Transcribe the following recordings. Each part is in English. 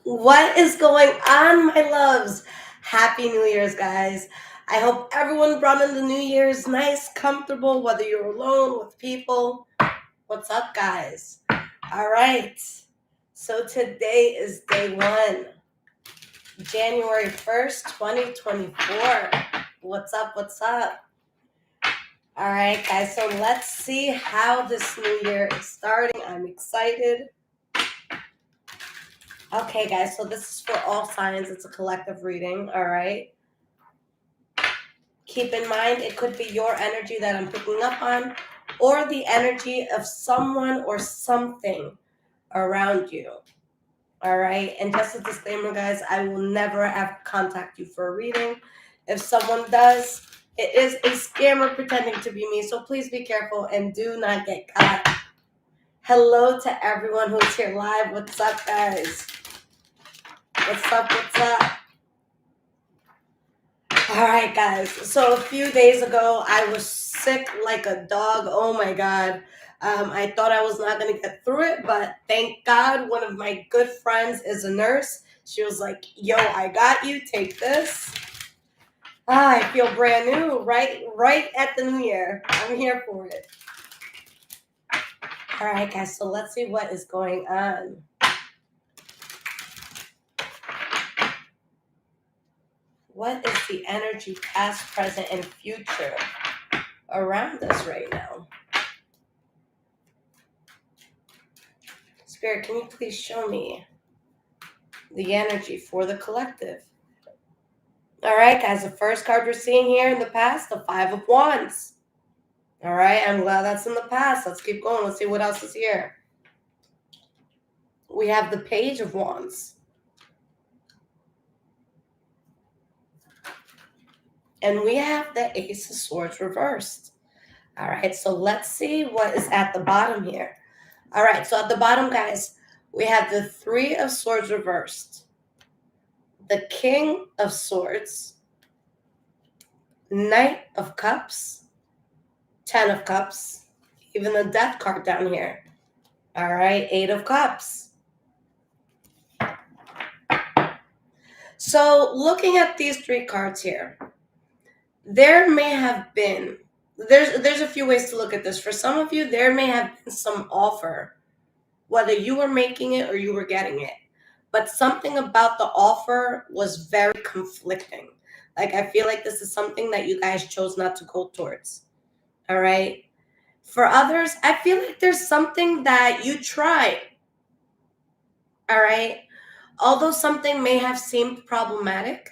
What is going on, my loves? Happy New Year's, guys. I hope everyone brought in the New Year's nice, comfortable, whether you're alone, with people. What's up, guys? All right. So today is day one, January 1st, 2024. What's up? What's up? All right, guys. So let's see how this new year is starting. I'm excited. Okay, guys, so this is for all signs. It's a collective reading, all right? Keep in mind, it could be your energy that I'm picking up on or the energy of someone or something around you, all right? And just a disclaimer, guys, I will never have contact you for a reading. If someone does, it is a scammer pretending to be me, so please be careful and do not get caught. Hello to everyone who's here live. What's up, guys? What's up? What's up? All right, guys. So a few days ago, I was sick like a dog. Oh my God. I thought I was not going to get through it, but thank God one of my good friends is a nurse. She was like, yo, I got you. Take this. I feel brand new, right at the new year. I'm here for it. All right, guys. So let's see what is going on. What is the energy past, present, and future around us right now? Spirit, can you please show me the energy for the collective? All right, guys, the first card we're seeing here in the past, the Five of Wands. All right, I'm glad that's in the past. Let's keep going. Let's see what else is here. We have the Page of Wands. And we have the Ace of Swords reversed. All right, so let's see what is at the bottom here. All right, so at the bottom, guys, we have the Three of Swords reversed, the King of Swords, Knight of Cups, Ten of Cups, even the Death card down here. All right, Eight of Cups. So looking at these three cards here, there may have been, there's a few ways to look at this. For some of you, there may have been some offer, whether you were making it or you were getting it. But something about the offer was very conflicting. Like, I feel like this is something that you guys chose not to go towards. All right. For others, I feel like there's something that you tried. All right. Although something may have seemed problematic,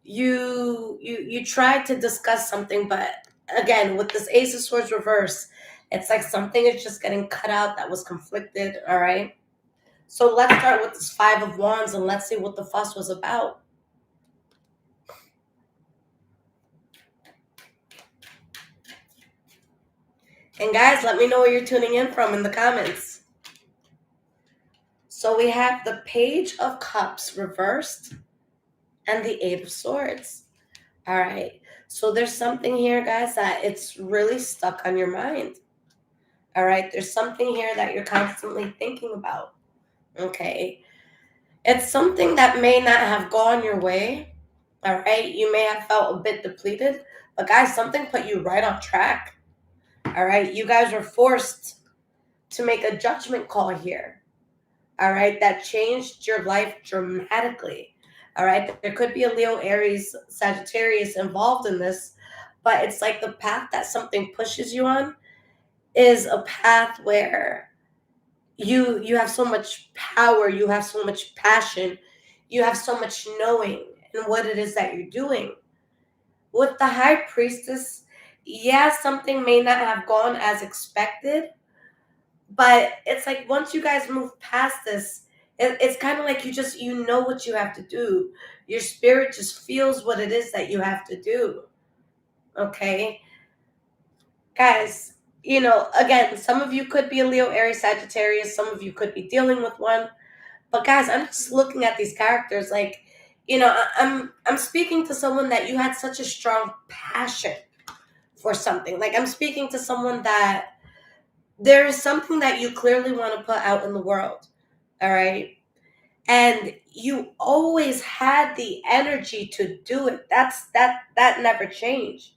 you tried to discuss something, but again, with this Ace of Swords reverse, it's like something is just getting cut out that was conflicted. All right. So let's start with this Five of Wands and let's see what the fuss was about. And guys, let me know where you're tuning in from in the comments. So we have the Page of Cups reversed and the Eight of Swords. All right. So there's something here, guys, that it's really stuck on your mind. All right. There's something here that you're constantly thinking about. Okay. It's something that may not have gone your way. All right. You may have felt a bit depleted, but guys, something put you right on track. All right. You guys were forced to make a judgment call here. All right. That changed your life dramatically. All right. There could be a Leo, Aries, Sagittarius involved in this, but it's like the path that something pushes you on is a path where you have so much power, you have so much passion, you have so much knowing in what it is that you're doing. With the High Priestess, yeah, something may not have gone as expected, but it's like once you guys move past this, it's kind of like you know what you have to do. Your spirit just feels what it is that you have to do. Okay? Guys, again, some of you could be a Leo, Aries, Sagittarius. Some of you could be dealing with one. But guys, I'm just looking at these characters like, I'm speaking to someone that you had such a strong passion for something. Like, I'm speaking to someone that there is something that you clearly want to put out in the world. All right? and you always had the energy to do it. That never changed.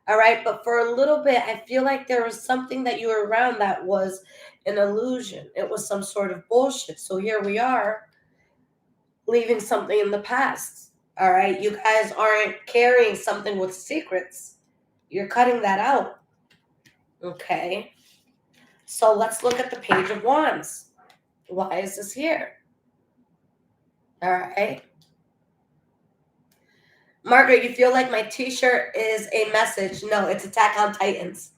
All right, but for a little bit, I feel like there was something that you were around that was an illusion. It was some sort of bullshit. So here we are, leaving something in the past. All right, you guys aren't carrying something with secrets. You're cutting that out. Okay, so let's look at the Page of Wands. Why is this here? All right. Margaret, you feel like my t-shirt is a message. No, it's Attack on Titans.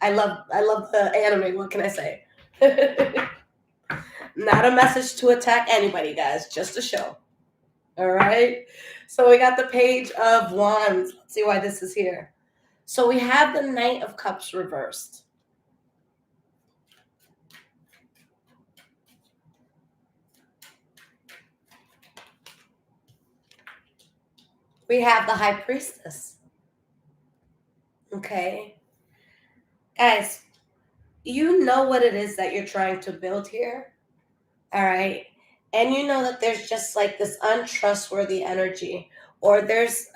I love the anime. What can I say? Not a message to attack anybody, guys. Just a show. All right. So we got the Page of Wands. Let's see why this is here. So we have the Knight of Cups reversed. We have the High Priestess. Okay. Guys, you know what it is that you're trying to build here. All right. And you know that there's just like this untrustworthy energy, or there's,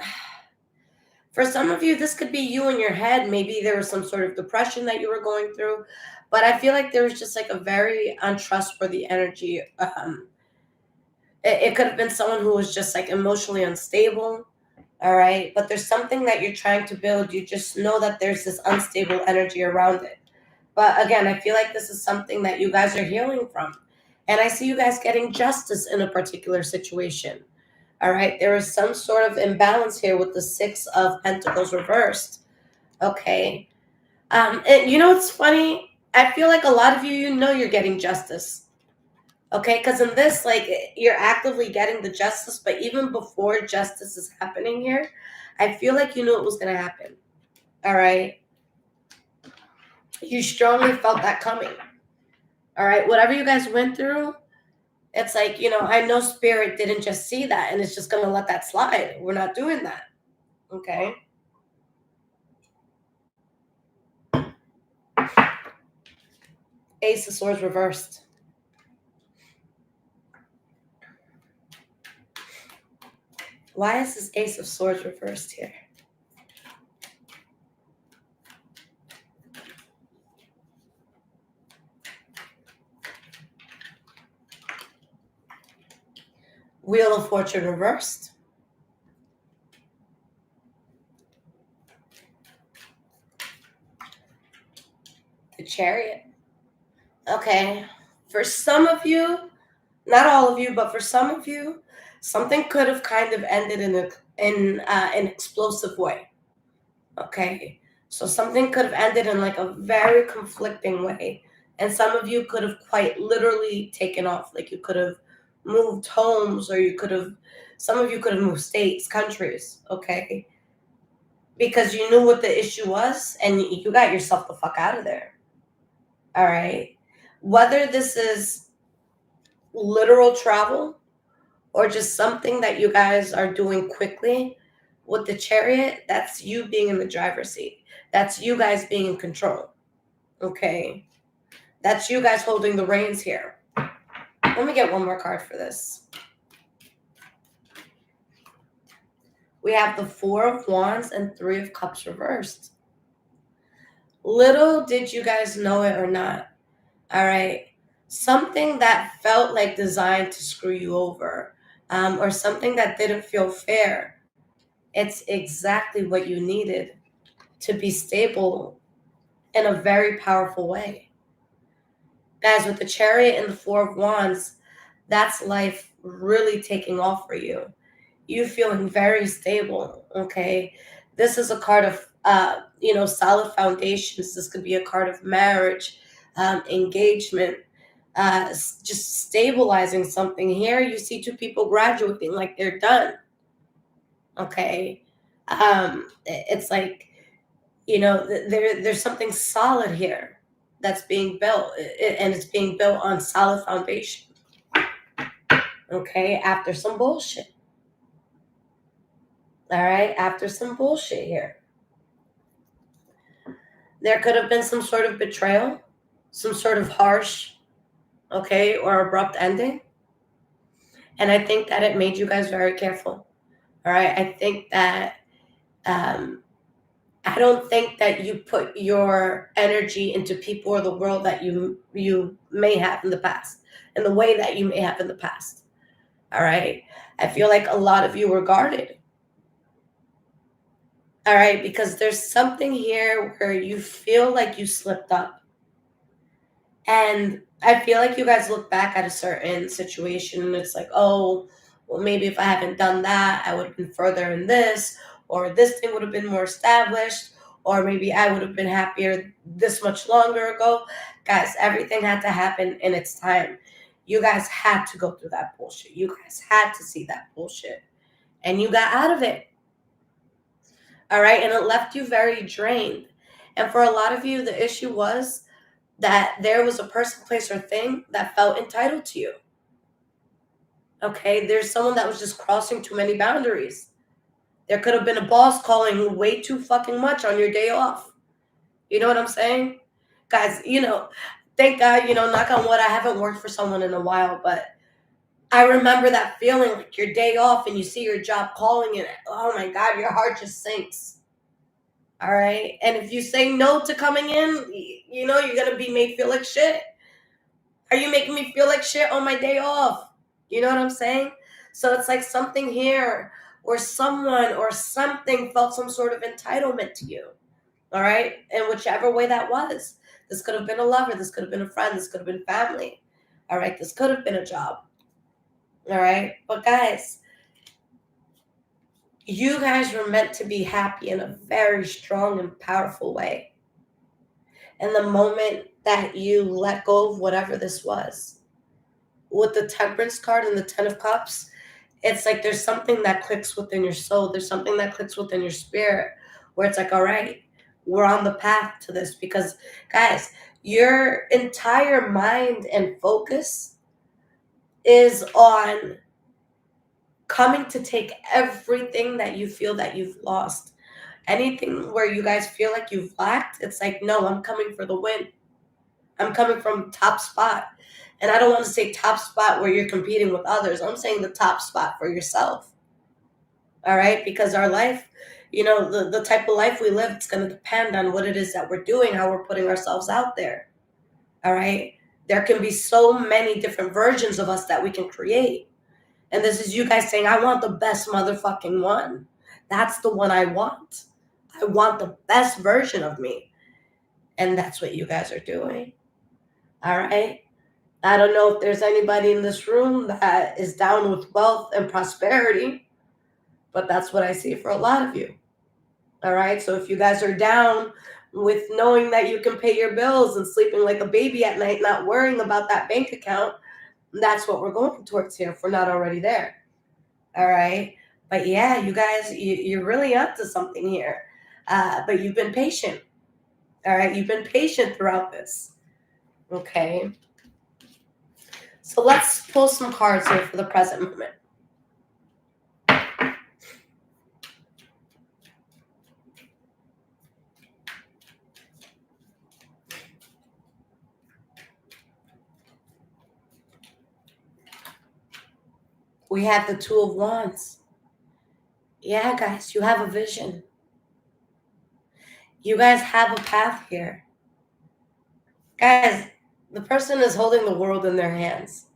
for some of you, this could be you in your head. Maybe there was some sort of depression that you were going through, but I feel like there was just like a very untrustworthy energy. It could have been someone who was just like emotionally unstable. All right. But there's something that you're trying to build. You just know that there's this unstable energy around it. But again, I feel like this is something that you guys are healing from. And I see you guys getting justice in a particular situation. All right. There is some sort of imbalance here with the Six of Pentacles reversed. Okay. And you know what's funny? I feel like a lot of you, you know you're getting justice. Okay, because in this, like, you're actively getting the justice, but even before justice is happening here, I feel like you knew it was going to happen. All right. You strongly felt that coming. All right. Whatever you guys went through, it's like, I know Spirit didn't just see that and it's just going to let that slide. We're not doing that. Okay. Ace of Swords reversed. Why is this Ace of Swords reversed here? Wheel of Fortune reversed. The Chariot. Okay. For some of you, not all of you, but for some of you, something could have kind of ended in an explosive way. Okay. So something could have ended in like a very conflicting way. And some of you could have quite literally taken off. Like you could have moved homes, or some of you could have moved states, countries. Okay. Because you knew what the issue was and you got yourself the fuck out of there. All right. Whether this is literal travel or just something that you guys are doing quickly with the Chariot, that's you being in the driver's seat. That's you guys being in control. Okay. That's you guys holding the reins here. Let me get one more card for this. We have the Four of Wands and Three of Cups reversed. Little did you guys know it or not. All right. Something that felt like designed to screw you over, or something that didn't feel fair. It's exactly what you needed to be stable in a very powerful way. Guys, with the Chariot and the Four of Wands, that's life really taking off for you. You feeling very stable, okay? This is a card of, solid foundations. This could be a card of marriage, engagement, just stabilizing something. Here you see two people graduating like they're done, okay? It's like, there's something solid here that's being built, and it's being built on solid foundation. Okay, after some bullshit. All right, after some bullshit here. There could have been some sort of betrayal, some sort of harsh, okay, or abrupt ending. And I think that it made you guys very careful. All right. I think that I don't think that you put your energy into people or the world that you may have in the past, in the way that you may have in the past. All right. I feel like a lot of you were guarded. All right, because there's something here where you feel like you slipped up. And I feel like you guys look back at a certain situation and it's like, oh, well, maybe if I hadn't done that, I would have been further in this, or this thing would have been more established, or maybe I would have been happier this much longer ago. Guys, everything had to happen in its time. You guys had to go through that bullshit. You guys had to see that bullshit. And you got out of it. All right. And it left you very drained. And for a lot of you, the issue was that there was a person, place, or thing that felt entitled to you. Okay. There's someone that was just crossing too many boundaries. There could have been a boss calling way too fucking much on your day off. You know what I'm saying? Guys, thank God, knock on wood, I haven't worked for someone in a while, but I remember that feeling like your day off and you see your job calling and oh my God, your heart just sinks. All right. And if you say no to coming in, you're going to be made feel like shit. Are you making me feel like shit on my day off? You know what I'm saying? So it's like something here or someone or something felt some sort of entitlement to you. All right. And whichever way that was, this could have been a lover. This could have been a friend. This could have been family. All right. This could have been a job. All right. But guys, you guys were meant to be happy in a very strong and powerful way. And the moment that you let go of whatever this was, with the Temperance card and the Ten of Cups, it's like there's something that clicks within your soul. There's something that clicks within your spirit where it's like, all right, we're on the path to this. Because, guys, your entire mind and focus is on coming to take everything that you feel that you've lost. Anything where you guys feel like you've lacked, it's like, no, I'm coming for the win. I'm coming from top spot. And I don't want to say top spot where you're competing with others. I'm saying the top spot for yourself. All right? Because our life, the type of life we live, it's going to depend on what it is that we're doing, how we're putting ourselves out there. All right? There can be so many different versions of us that we can create. And this is you guys saying, I want the best motherfucking one. That's the one I want. I want the best version of me. And that's what you guys are doing. All right? I don't know if there's anybody in this room that is down with wealth and prosperity, but that's what I see for a lot of you. All right? So if you guys are down with knowing that you can pay your bills and sleeping like a baby at night, not worrying about that bank account, that's what we're going towards here if we're not already there. All right? But yeah, you guys, you're really up to something here. But you've been patient. All right? You've been patient throughout this. Okay? So let's pull some cards here for the present moment. We have the Two of Wands. Yeah, guys, you have a vision. You guys have a path here. Guys, the person is holding the world in their hands.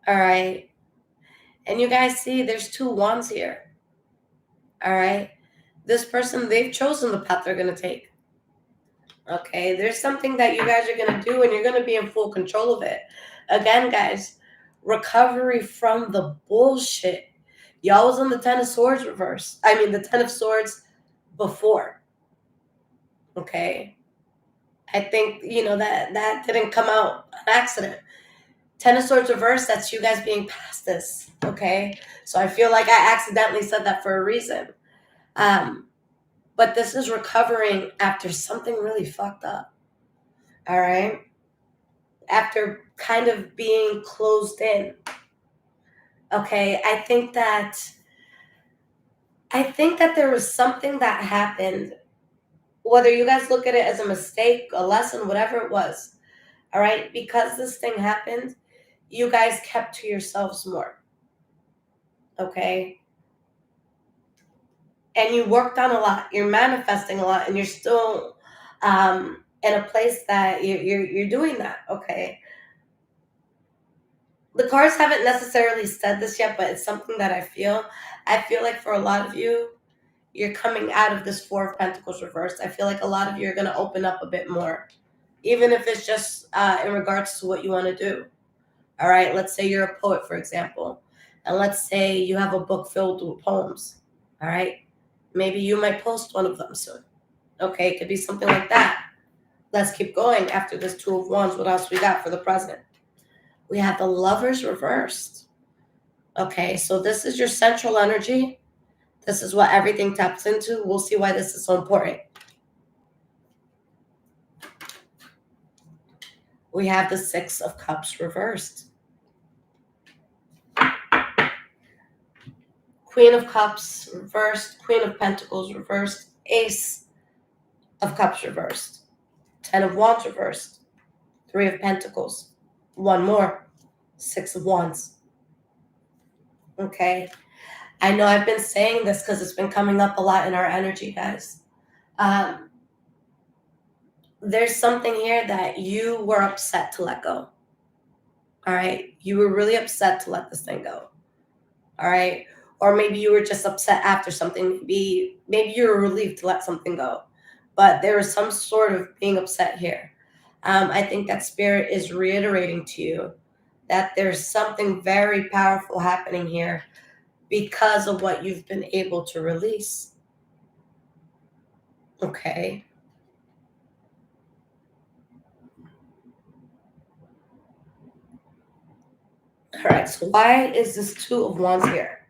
All right? And you guys see there's two wands here. All right? This person, they've chosen the path they're going to take. Okay? There's something that you guys are going to do and you're going to be in full control of it. Again, guys, recovery from the bullshit. Y'all was on the Ten of Swords reverse. I mean, the Ten of Swords before. Okay? I think, that didn't come out an accident. Ten of Swords reverse, that's you guys being past this. Okay? So I feel like I accidentally said that for a reason. But this is recovering after something really fucked up. All right? After kind of being closed in. Okay? I think that there was something that happened, whether you guys look at it as a mistake, a lesson, whatever it was. All right? Because this thing happened, you guys kept to yourselves more. Okay? And you worked on a lot. You're manifesting a lot, and you're still in a place that you're doing that. Okay? The cards haven't necessarily said this yet, but it's something that I feel. I feel like for a lot of you, you're coming out of this Four of Pentacles reversed. I feel like a lot of you are going to open up a bit more, even if it's just in regards to what you want to do. All right, let's say you're a poet, for example, and let's say you have a book filled with poems. All right, maybe you might post one of them soon. Okay, it could be something like that. Let's keep going. After this Two of Wands, what else we got for the present? We have the Lovers reversed. Okay, so this is your central energy. This is what everything taps into. We'll see why this is so important. We have the Six of Cups reversed. Queen of Cups reversed. Queen of Pentacles reversed. Ace of Cups reversed. 10 of Wands reversed. 3 of Pentacles. One more. 6 of Wands. Okay. I know I've been saying this because it's been coming up a lot in our energy, guys. There's something here that you were upset to let go. All right. You were really upset to let this thing go. All right. Or maybe you were just upset after something. Maybe you were relieved to let something go. But there was some sort of being upset here. I think that Spirit is reiterating to you that there's something very powerful happening here because of what you've been able to release. Okay. All right, so why is this Two of Wands here?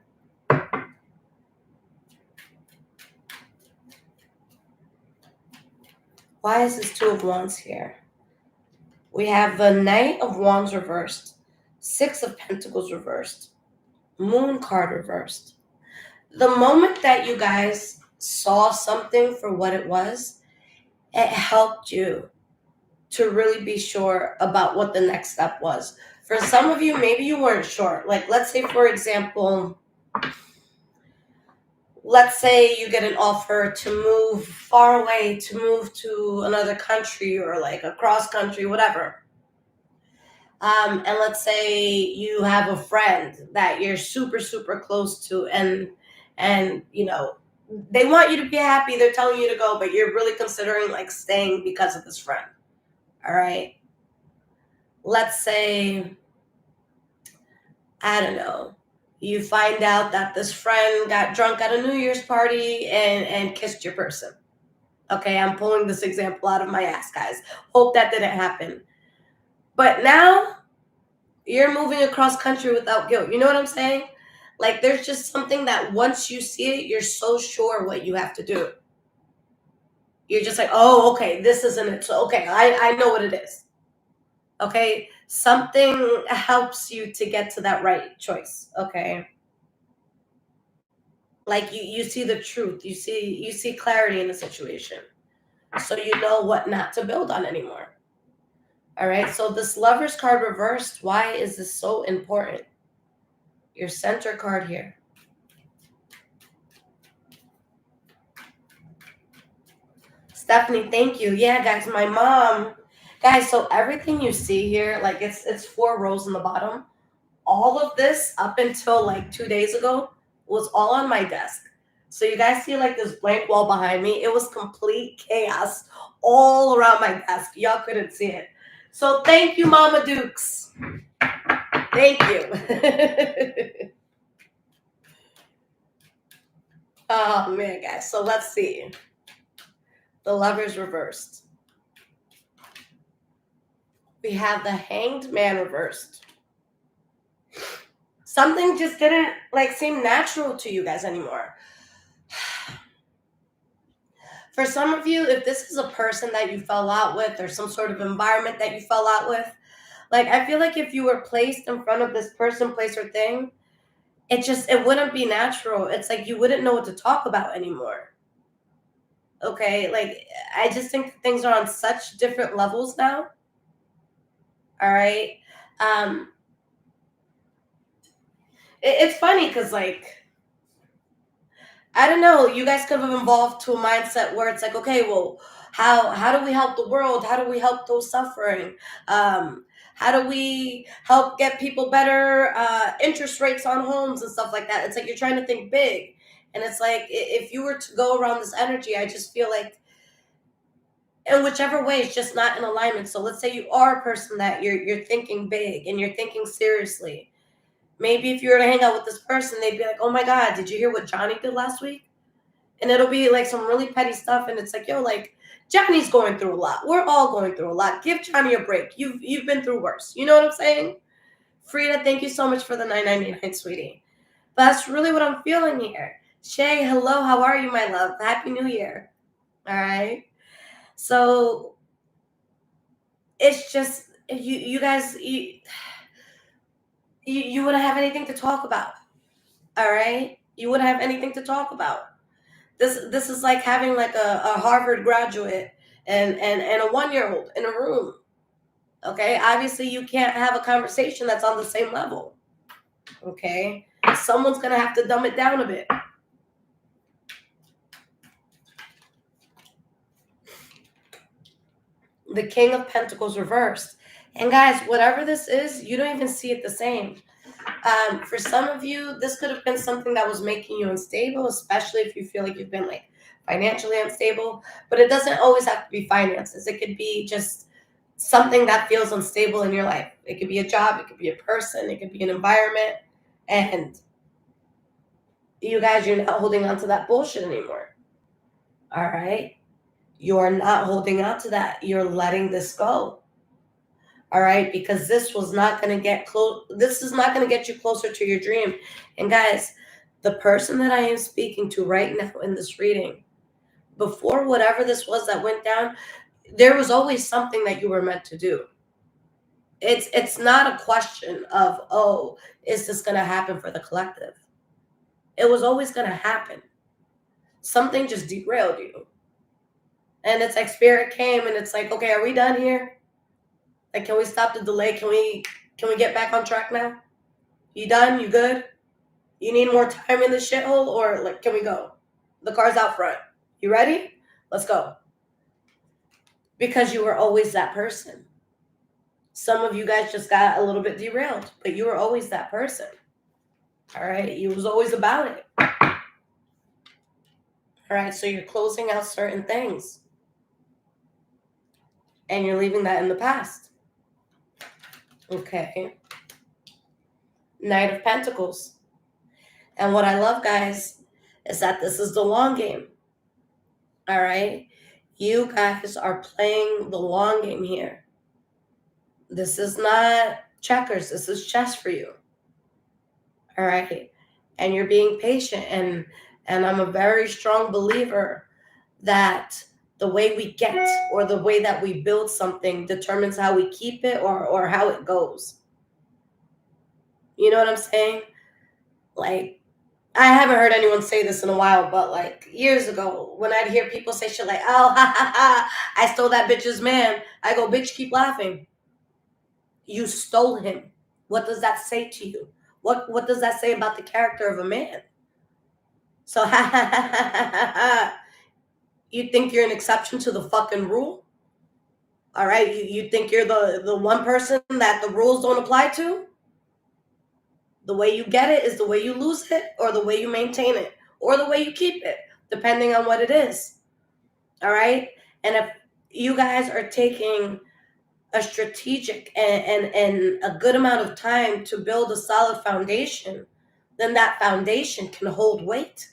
Why is this Two of Wands here? We have the Knight of Wands reversed, Six of Pentacles reversed, Moon card reversed. The moment that you guys saw something for what it was, it helped you to really be sure about what the next step was. For some of you, maybe you weren't sure. Like, let's say, for example, let's say you get an offer to move far away, to move to another country or like across country, whatever. And let's say you have a friend that you're super, super close to, and you know, they want you to be happy. They're telling you to go, but you're really considering like staying because of this friend. All right. Let's say, I don't know, you find out that this friend got drunk at a New Year's party and kissed your person. Okay, I'm pulling this example out of my ass, guys. Hope that didn't happen. But now you're moving across country without guilt. You know what I'm saying? Like, there's just something that once you see it, you're so sure what you have to do. You're just like, oh, okay, this isn't it. So, okay, I know what it is. Okay, something helps you to get to that right choice. Okay, like you see the truth. You see clarity in the situation, so you know what not to build on anymore. All right, so this Lover's card reversed, why is this so important? Your center card here. Stephanie, thank you. Yeah, guys, my mom. Guys, so everything you see here, like it's 4 rows in the bottom. All of this up until like 2 days ago was all on my desk. So you guys see like this blank wall behind me. It was complete chaos all around my desk. Y'all couldn't see it. So thank you, Mama Dukes. Thank you. Oh man, guys. So let's see. The Lovers reversed. We have the Hanged Man reversed. Something just didn't like seem natural to you guys anymore. For some of you, if this is a person that you fell out with or some sort of environment that you fell out with, like I feel like if you were placed in front of this person, place, or thing, it wouldn't be natural. It's like you wouldn't know what to talk about anymore. Okay, like I just think things are on such different levels now. All right. It's funny because, like, I don't know, you guys could have evolved to a mindset where it's like, okay, well, how do we help the world? How do we help those suffering? How do we help get people better interest rates on homes and stuff like that? It's like you're trying to think big. And it's like, if you were to go around this energy, I just feel like in whichever way, it's just not in alignment. So let's say you are a person that you're thinking big and you're thinking seriously. Maybe if you were to hang out with this person, they'd be like, oh my God, did you hear what Johnny did last week? And it'll be like some really petty stuff. And it's like, yo, like, Johnny's going through a lot. We're all going through a lot. Give Johnny a break. You've been through worse. You know what I'm saying? Frida, thank you so much for the $9.99, sweetie. But that's really what I'm feeling here. Shay, hello, how are you, my love? Happy New Year. All right. So it's just you guys you wouldn't have anything to talk about. All right? You wouldn't have anything to talk about. This is like having like a Harvard graduate and a 1-year-old in a room. Okay? Obviously you can't have a conversation that's on the same level. Okay? Someone's gonna have to dumb it down a bit. The King of Pentacles reversed. And guys, whatever this is, you don't even see it the same. For some of you, this could have been something that was making you unstable, especially if you feel like you've been like financially unstable. But it doesn't always have to be finances. It could be just something that feels unstable in your life. It could be a job, it could be a person, it could be an environment. And you guys, you're not holding on to that bullshit anymore. All right? You're not holding on to that. You're letting this go. All right, because this was not going to get close. This is not going to get you closer to your dream. And guys, the person that I am speaking to right now in this reading, before whatever this was that went down, there was always something that you were meant to do. It's not a question of, oh, is this going to happen for the collective? It was always going to happen. Something just derailed you. And it's like spirit came and it's like, okay, are we done here? Like, can we stop the delay? Can we get back on track now? You done? You good? You need more time in the shithole, or like, can we go? The car's out front. You ready? Let's go. Because you were always that person. Some of you guys just got a little bit derailed, but you were always that person. All right? You was always about it. All right? So you're closing out certain things. And you're leaving that in the past. Okay. Knight of Pentacles. And what I love, guys, is that this is the long game. All right? You guys are playing the long game here. This is not checkers. This is chess for you. All right? And you're being patient. And I'm a very strong believer that the way we get or the way that we build something determines how we keep it or how it goes. You know what I'm saying? Like, I haven't heard anyone say this in a while, but like years ago, when I'd hear people say shit like, oh, ha, ha, ha, I stole that bitch's man, I go, bitch, keep laughing. You stole him. What does that say to you? What does that say about the character of a man? So, ha, ha, ha, ha, ha, ha. You think you're an exception to the fucking rule? All right, you think you're the one person that the rules don't apply to? The way you get it is the way you lose it, or the way you maintain it, or the way you keep it, depending on what it is. All right? And if you guys are taking a strategic and a good amount of time to build a solid foundation, then that foundation can hold weight.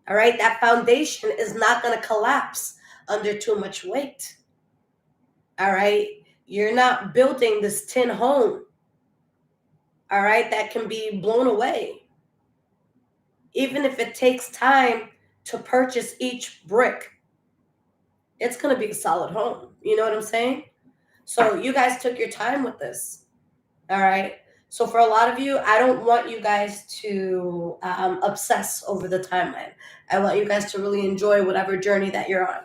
All right? That foundation is not going to collapse under too much weight. All right? You're not building this tin home, all right, that can be blown away. Even if it takes time to purchase each brick, it's going to be a solid home. You know what I'm saying? So you guys took your time with this. All right. So for a lot of you, I don't want you guys to obsess over the timeline. I want you guys to really enjoy whatever journey that you're on.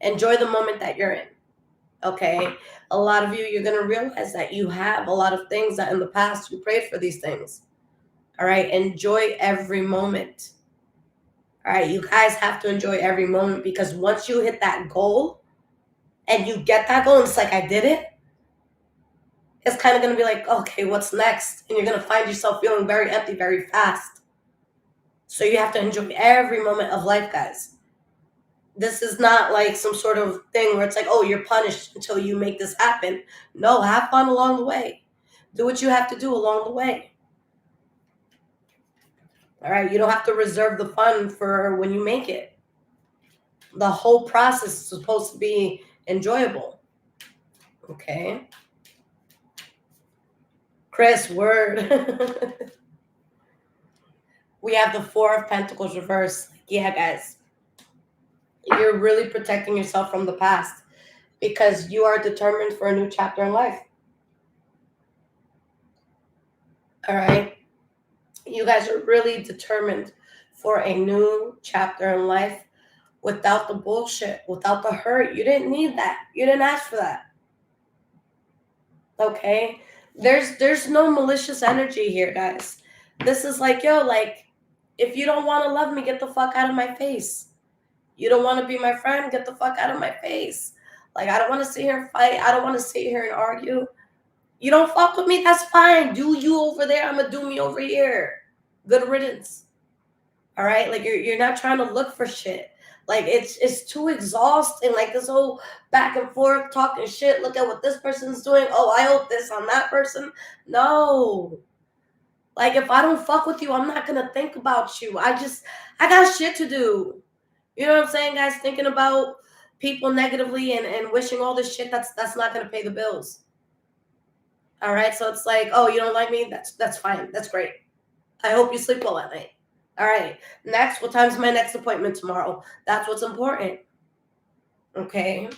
Enjoy the moment that you're in. Okay. A lot of you, you're going to realize that you have a lot of things that in the past you prayed for these things. All right, enjoy every moment. All right, you guys have to enjoy every moment, because once you hit that goal and you get that goal and it's like, I did it, it's kind of going to be like, okay, what's next? And you're going to find yourself feeling very empty very fast. So you have to enjoy every moment of life, guys. This is not like some sort of thing where it's like, oh, you're punished until you make this happen. No, have fun along the way. Do what you have to do along the way. All right, you don't have to reserve the fun for when you make it. The whole process is supposed to be enjoyable. Okay. Chris, word. We have the Four of Pentacles reversed. Yeah, guys. You're really protecting yourself from the past because you are determined for a new chapter in life. All right. You guys are really determined for a new chapter in life without the bullshit, without the hurt. You didn't need that. You didn't ask for that. Okay? There's no malicious energy here, guys. This is like, yo, like, if you don't want to love me, get the fuck out of my face. You don't want to be my friend, get the fuck out of my face. Like, I don't want to sit here and fight. I don't want to sit here and argue. You don't fuck with me, that's fine. Do you over there, I'm gonna do me over here. Good riddance. All right? Like, you're not trying to look for shit. Like, it's too exhausting. Like, this whole back and forth talking shit. Look at what this person's doing. Oh, I hope this on that person. No. Like, if I don't fuck with you, I'm not gonna think about you. I got shit to do. You know what I'm saying, guys? Thinking about people negatively and wishing all this shit, that's not gonna pay the bills. All right, so it's like, oh, you don't like me? That's fine. That's great. I hope you sleep well at night. All right. Next, what time's my next appointment tomorrow? That's what's important. Okay.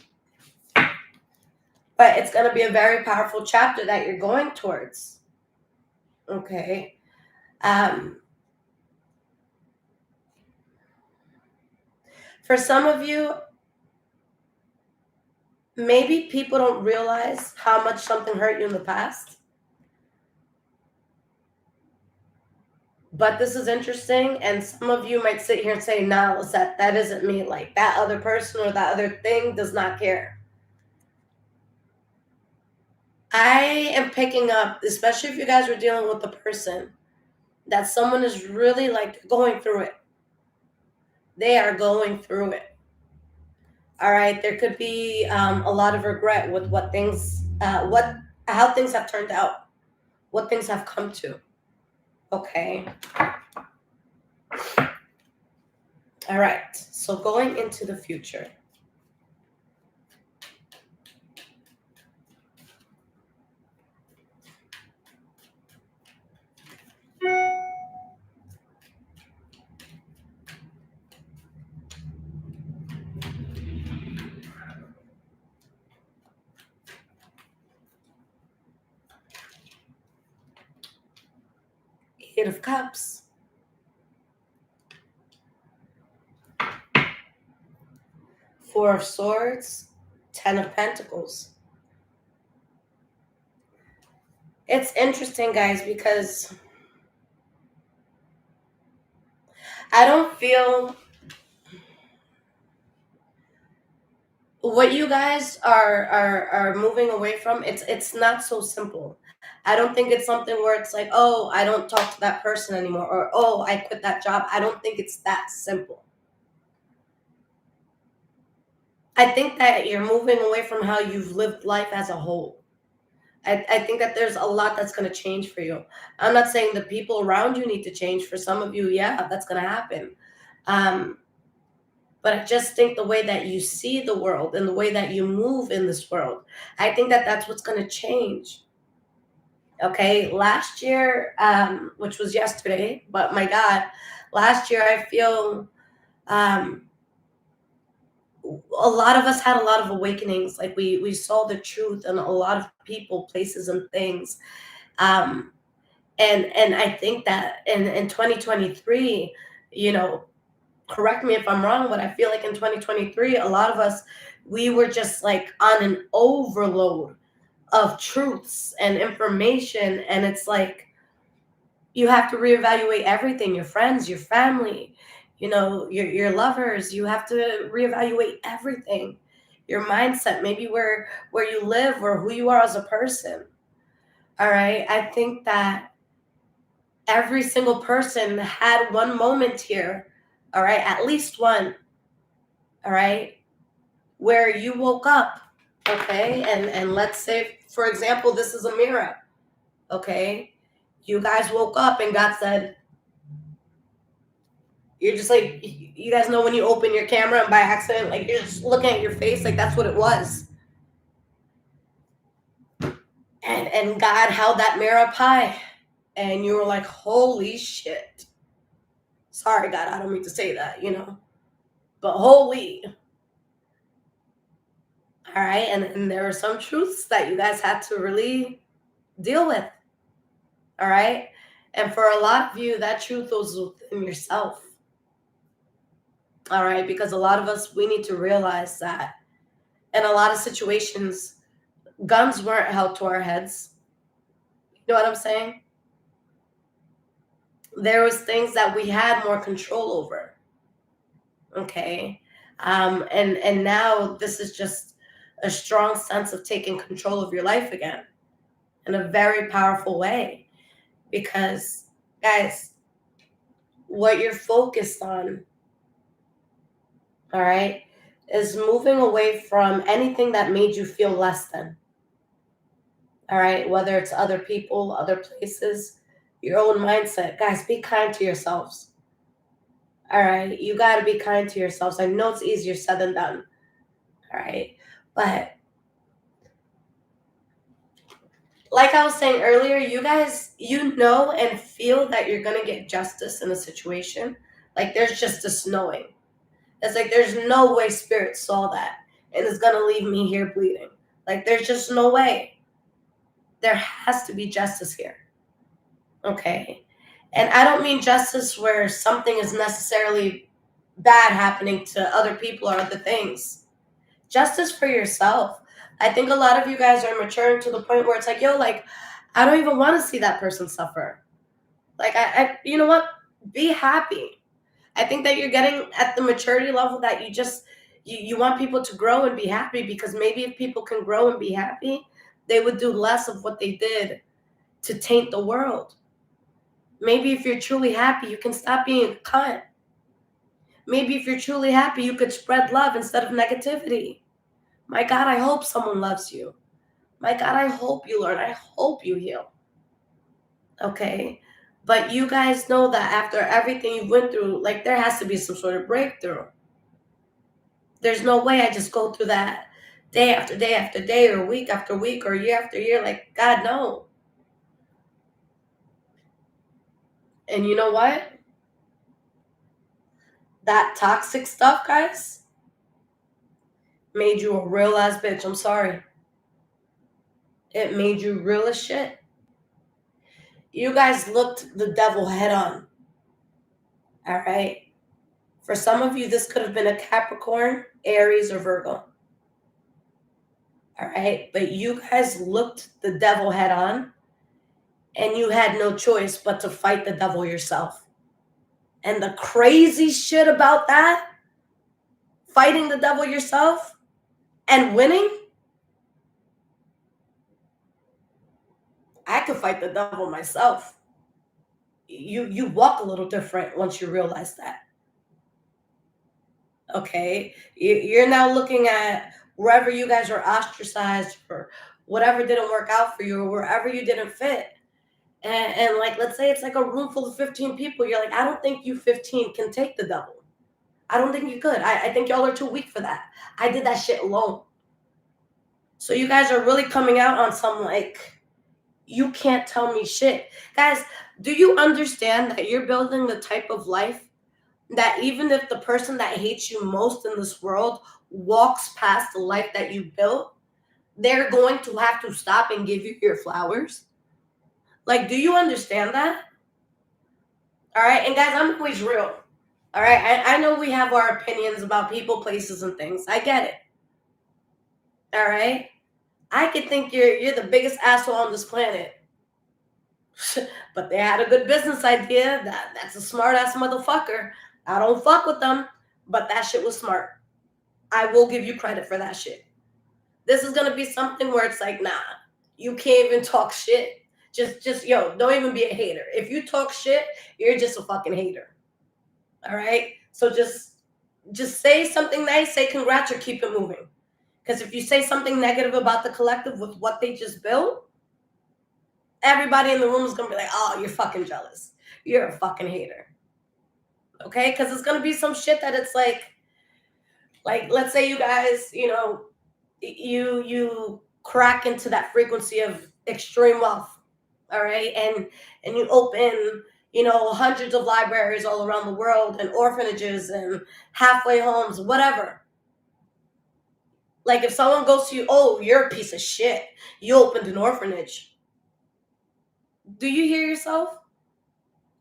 But it's gonna be a very powerful chapter that you're going towards. Okay. For some of you, maybe people don't realize how much something hurt you in the past. But this is interesting, and some of you might sit here and say, nah, Lisette, that isn't me. Like, that other person or that other thing does not care. I am picking up, especially if you guys are dealing with a person, that someone is really, like, going through it. They are going through it. All right, there could be a lot of regret with how things have turned out, what things have come to. Okay. All right, so going into the future. Eight of Cups. Four of Swords. 10 of Pentacles. It's interesting, guys, because I don't feel what you guys are moving away from. It's not so simple. I don't think it's something where it's like, oh, I don't talk to that person anymore, or oh, I quit that job. I don't think it's that simple. I think that you're moving away from how you've lived life as a whole. I think that there's a lot that's going to change for you. I'm not saying the people around you need to change. For some of you, yeah, that's going to happen. But I just think the way that you see the world and the way that you move in this world, I think that that's what's going to change. Okay, last year, which was yesterday, but my God, last year I feel a lot of us had a lot of awakenings. Like we saw the truth in a lot of people, places, and things. And I think that in 2023, you know, correct me if I'm wrong, but I feel like in 2023, a lot of us, we were just like on an overload of truths and information. And it's like, You have to reevaluate everything, your friends, your family, your lovers. You have to reevaluate everything. Your mindset, maybe where you live or who you are as a person. All right. I think that every single person had one moment here, all right, at least one, all right, where you woke up, okay, and let's say, for example, this is a mirror, okay, you guys woke up and God said, you're just like, you guys know when you open your camera and by accident, like you're just looking at your face, like that's what it was. And God held that mirror up high, and you were like, holy shit. Sorry, God, I don't mean to say that, but holy. All right. And there were some truths that you guys had to really deal with. All right. And for a lot of you, that truth was within yourself. All right. Because a lot of us, we need to realize that in a lot of situations, guns weren't held to our heads. You know what I'm saying? There was things that we had more control over. Okay. And now this is just a strong sense of taking control of your life again in a very powerful way. Because, guys, what you're focused on, all right, is moving away from anything that made you feel less than. All right, whether it's other people, other places, your own mindset. Guys, be kind to yourselves. All right, you got to be kind to yourselves. I know it's easier said than done. All right, but like I was saying earlier, you guys, and feel that you're going to get justice in a situation. Like there's just this knowing. It's like there's no way spirit saw that and is gonna leave me here bleeding. Like there's just no way. There has to be justice here. Okay. And I don't mean justice where something is necessarily bad happening to other people or other things. Justice for yourself. I think a lot of you guys are maturing to the point where it's like, yo, like, I don't even want to see that person suffer. Like you know what? Be happy. I think that you're getting at the maturity level that you want people to grow and be happy, because maybe if people can grow and be happy, they would do less of what they did to taint the world. Maybe if you're truly happy, you can stop being a cunt. Maybe if you're truly happy, you could spread love instead of negativity. My God, I hope someone loves you. My God, I hope you learn. I hope you heal. Okay? But you guys know that after everything you went through, like there has to be some sort of breakthrough. There's no way I just go through that day after day after day or week after week or year after year. Like, God, no. And you know what? That toxic stuff, guys, made you a real ass bitch. I'm sorry. It made you real as shit. You guys looked the devil head on. All right. For some of you, this could have been a Capricorn, Aries, or Virgo. All right. But you guys looked the devil head on, and you had no choice but to fight the devil yourself. And the crazy shit about that, fighting the devil yourself and winning, I could fight the devil myself. You walk a little different once you realize that. Okay? You're now looking at wherever you guys are ostracized or whatever didn't work out for you or wherever you didn't fit. And like, let's say it's like a room full of 15 people. You're like, I don't think you 15 can take the devil. I don't think you could. I think y'all are too weak for that. I did that shit alone. So you guys are really coming out on some like, you can't tell me shit. Guys, do you understand that you're building the type of life that even if the person that hates you most in this world walks past the life that you built, they're going to have to stop and give you your flowers? Like, do you understand that? All right. And guys, I'm always real. All right. I know we have our opinions about people, places, and things. I get it. All right. I could think you're the biggest asshole on this planet. But they had a good business idea. That's a smart ass motherfucker. I don't fuck with them, but that shit was smart. I will give you credit for that shit. This is gonna be something where it's like, nah, you can't even talk shit. Just yo, don't even be a hater. If you talk shit, you're just a fucking hater. All right. So just say something nice, say congrats, or keep it moving. Because if you say something negative about the collective with what they just built, everybody in the room is gonna be like, oh, you're fucking jealous. You're a fucking hater. Okay? Because it's gonna be some shit that it's like let's say you guys, you crack into that frequency of extreme wealth, all right, and you open hundreds of libraries all around the world and orphanages and halfway homes, whatever. Like if someone goes to you, oh, you're a piece of shit, you opened an orphanage. Do you hear yourself?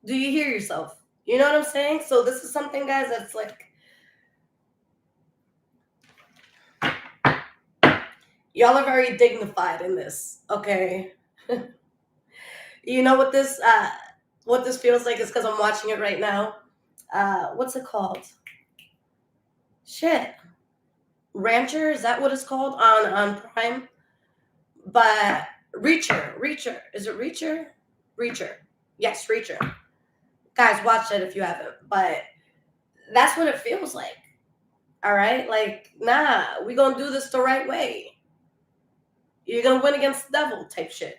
Do you hear yourself? You know what I'm saying? So this is something, guys, that's like, y'all are very dignified in this, okay? You know what this feels like is because I'm watching it right now. What's it called? Shit. Rancher, is that what it's called on Prime? But Reacher. Is it Reacher? Reacher. Yes, Reacher. Guys, watch it if you haven't. But that's what it feels like. All right? Like, nah, we gonna do this the right way. You're gonna win against the devil type shit.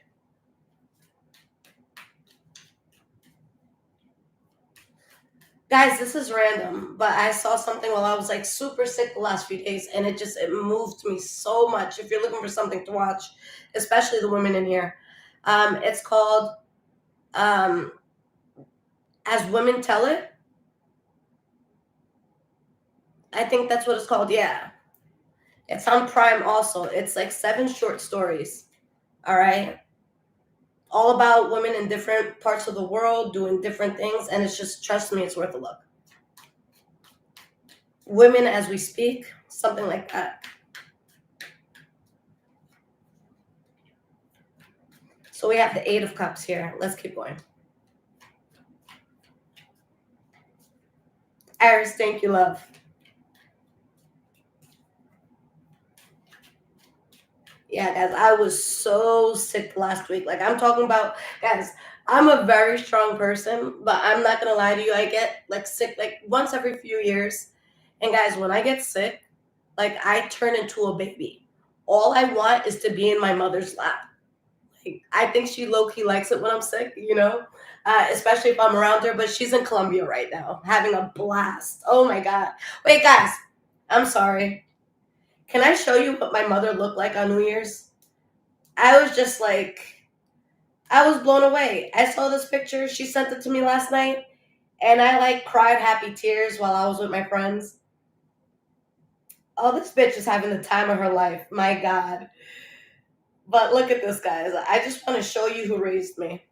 Guys, this is random, but I saw something while I was like super sick the last few days, and it moved me so much. If you're looking for something to watch, especially the women in here, it's called um, As Women Tell It. I think that's what it's called. Yeah, it's on Prime also. It's like 7 short stories. All right, all about women in different parts of the world doing different things, and it's just, trust me, it's worth a look. Women as We Speak, something like that. So we have the 8 of Cups here. Let's keep going. Iris, thank you, love. Yeah, guys, I was so sick last week. Like, I'm talking about, guys, I'm a very strong person, but I'm not going to lie to you. I get, like, sick, like, once every few years. And, guys, when I get sick, like, I turn into a baby. All I want is to be in my mother's lap. Like, I think she low-key likes it when I'm sick, especially if I'm around her. But she's in Colombia right now, having a blast. Oh, my God. Wait, guys, I'm sorry. Can I show you what my mother looked like on New Year's? I was just like, I was blown away. I saw this picture. She sent it to me last night, and I like cried happy tears while I was with my friends. Oh, this bitch is having the time of her life. My God. But look at this, guys. I just want to show you who raised me.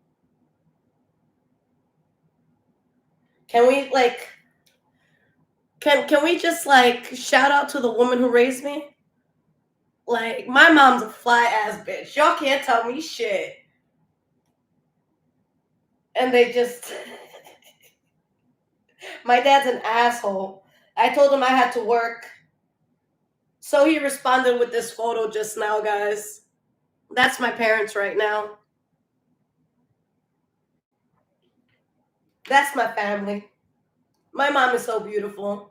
Can we like can we just like shout out to the woman who raised me? Like, my mom's a fly ass bitch. Y'all can't tell me shit. And they just my dad's an asshole. I told him I had to work. So he responded with this photo just now, guys. That's my parents right now. That's my family. My mom is so beautiful.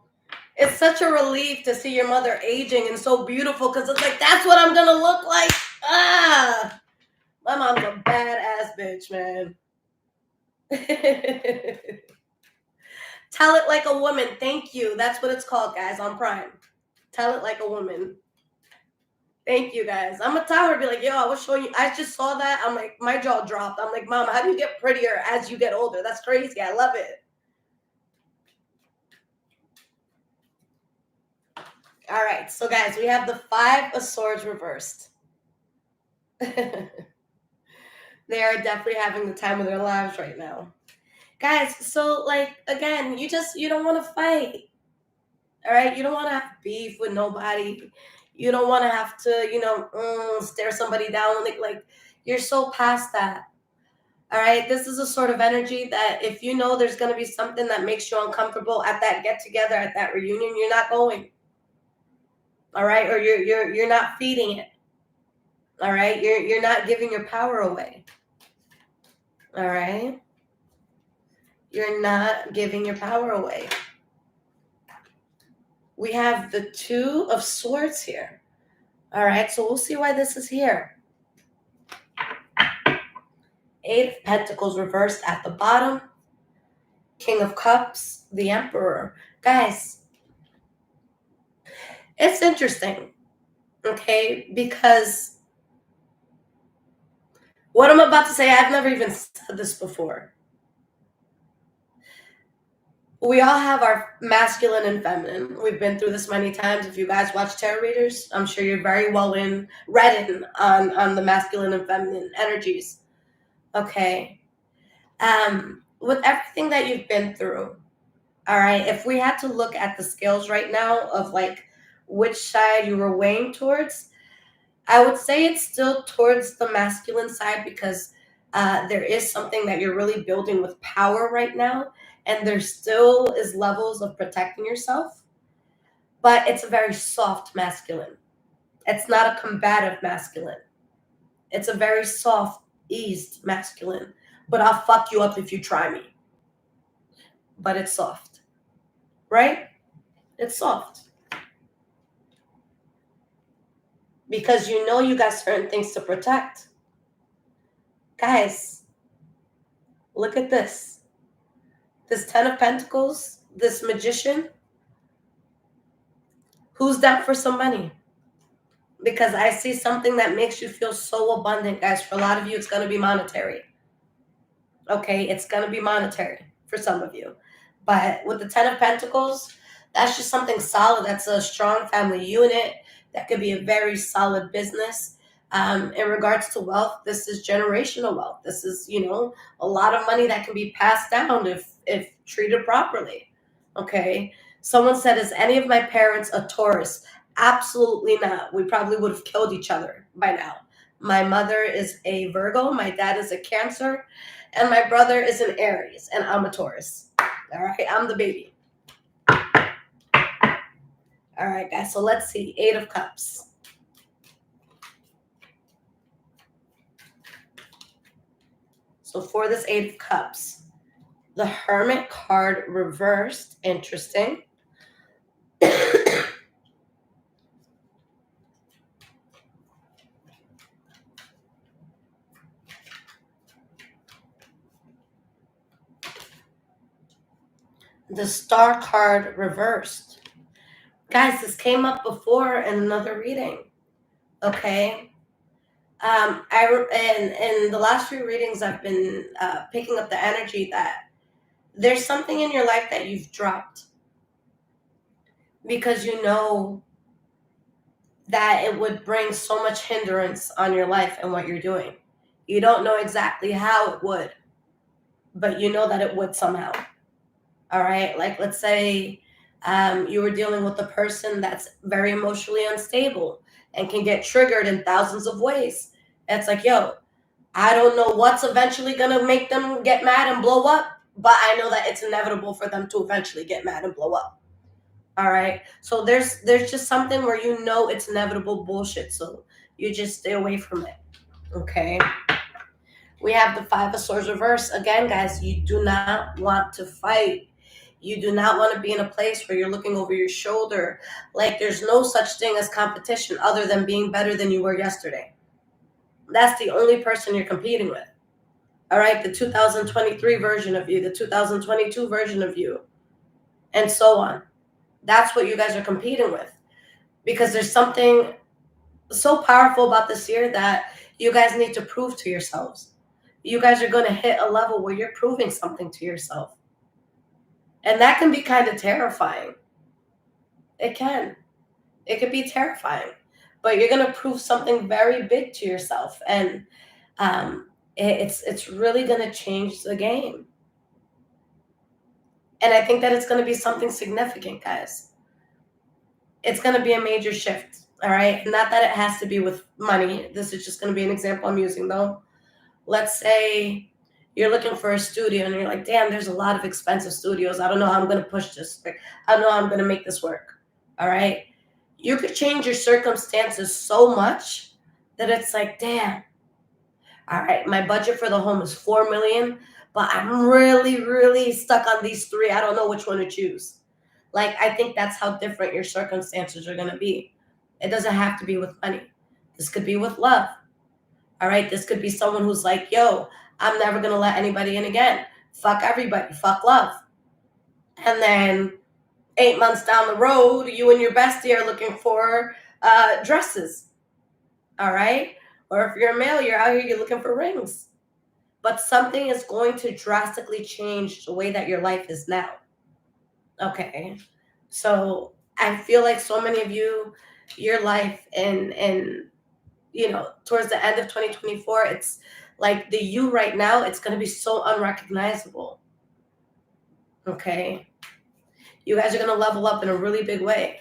It's such a relief to see your mother aging and so beautiful, because it's like, that's what I'm gonna look like. Ah, my mom's a badass bitch, man. Tell It Like a Woman. Thank you. That's what it's called, guys, on Prime. Tell It Like a Woman. Thank you, guys. I'm gonna tell her, be like, yo, I was showing you. I just saw that. I'm like, my jaw dropped. I'm like, Mom, how do you get prettier as you get older? That's crazy. I love it. All right, so guys, we have the 5 of Swords reversed. They are definitely having the time of their lives right now, guys. So, like, again, you don't want to fight. All right, you don't want to have beef with nobody. You don't want to have to, stare somebody down. Like you're so past that. All right, this is a sort of energy that if you know there's going to be something that makes you uncomfortable at that get together, at that reunion, you're not going. All right, or you're not feeding it. All right, you're not giving your power away. All right, you're not giving your power away. We have the Two of Swords here. All right, so we'll see why this is here. Eight of Pentacles reversed at the bottom. King of Cups, the Emperor. Guys, it's interesting, okay? Because what I'm about to say, I've never even said this before. We all have our masculine and feminine. We've been through this many times. If you guys watch tarot readers, I'm sure you're very well read in on the masculine and feminine energies. Okay. With everything that you've been through, all right, if we had to look at the scales right now of like which side you were weighing towards, I would say it's still towards the masculine side because there is something that you're really building with power right now, and there still is levels of protecting yourself, but it's a very soft masculine. It's not a combative masculine. It's a very soft, eased masculine. But I'll fuck you up if you try me. But it's soft, right? It's soft. Because you know you got certain things to protect. Guys, look at this. This Ten of Pentacles, this Magician, who's down for some money? Because I see something that makes you feel so abundant, guys. For a lot of you, it's going to be monetary. Okay, it's going to be monetary for some of you. But with the Ten of Pentacles, that's just something solid. That's a strong family unit. That could be a very solid business. In regards to wealth, this is generational wealth. This is, a lot of money that can be passed down if treated properly. Okay. Someone said, is any of my parents a Taurus? Absolutely not. We probably would have killed each other by now. My mother is a Virgo. My dad is a Cancer. And my brother is an Aries. And I'm a Taurus. All right. I'm the baby. All right, guys. So let's see. Eight of Cups. So for this Eight of Cups, the Hermit card reversed. Interesting. The Star card reversed. Guys, this came up before in another reading. Okay. In the last few readings, I've been picking up the energy that there's something in your life that you've dropped because you know that it would bring so much hindrance on your life and what you're doing. You don't know exactly how it would, but you know that it would somehow. All right. Like, let's say you were dealing with a person that's very emotionally unstable and can get triggered in thousands of ways. It's like, yo, I don't know what's eventually going to make them get mad and blow up, but I know that it's inevitable for them to eventually get mad and blow up. All right. So there's just something where you know it's inevitable bullshit. So you just stay away from it. Okay. We have the Five of Swords reverse. Again, guys, you do not want to fight. You do not want to be in a place where you're looking over your shoulder. Like there's no such thing as competition other than being better than you were yesterday. That's the only person you're competing with. All right. The 2023 version of you, the 2022 version of you, and so on. That's what you guys are competing with. Because there's something so powerful about this year that you guys need to prove to yourselves. You guys are going to hit a level where you're proving something to yourself. And that can be kind of terrifying. It can. It could be terrifying. But you're going to prove something very big to yourself. And it's really going to change the game. And I think that it's going to be something significant, guys. It's going to be a major shift. All right. Not that it has to be with money. This is just going to be an example I'm using, though. Let's say You're looking for a studio and you're like, damn, there's a lot of expensive studios. I don't know how I'm going to push this. I don't know how I'm going to make this work. All right. You could change your circumstances so much that it's like, damn, all right, my budget for the home is $4 million, but I'm really, really stuck on these three. I don't know which one to choose. Like, I think that's how different your circumstances are going to be. It doesn't have to be with money. This could be with love. All right. This could be someone who's like, yo, I'm never going to let anybody in again. Fuck everybody. Fuck love. And then 8 months down the road, you and your bestie are looking for dresses. All right. Or if you're a male, you're out here, you're looking for rings. But something is going to drastically change the way that your life is now. Okay. So I feel like so many of you, your life and towards the end of 2024, it's like the you right now, it's going to be so unrecognizable. Okay. You guys are going to level up in a really big way.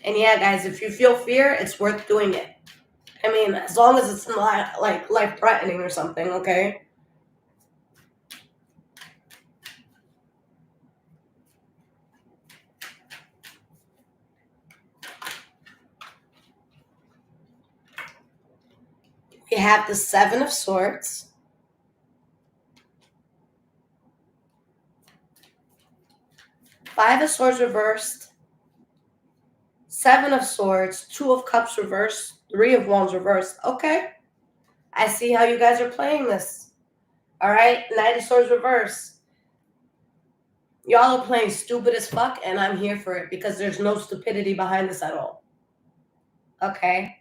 And yeah, guys, if you feel fear, it's worth doing it. I mean, as long as it's not like life-threatening or something, okay? We have the Seven of Swords. Five of Swords reversed. Seven of Swords. Two of Cups reversed. Three of Wands reversed. Okay. I see how you guys are playing this. All right. Knight of Swords reversed. Y'all are playing stupid as fuck, and I'm here for it because there's no stupidity behind this at all. Okay.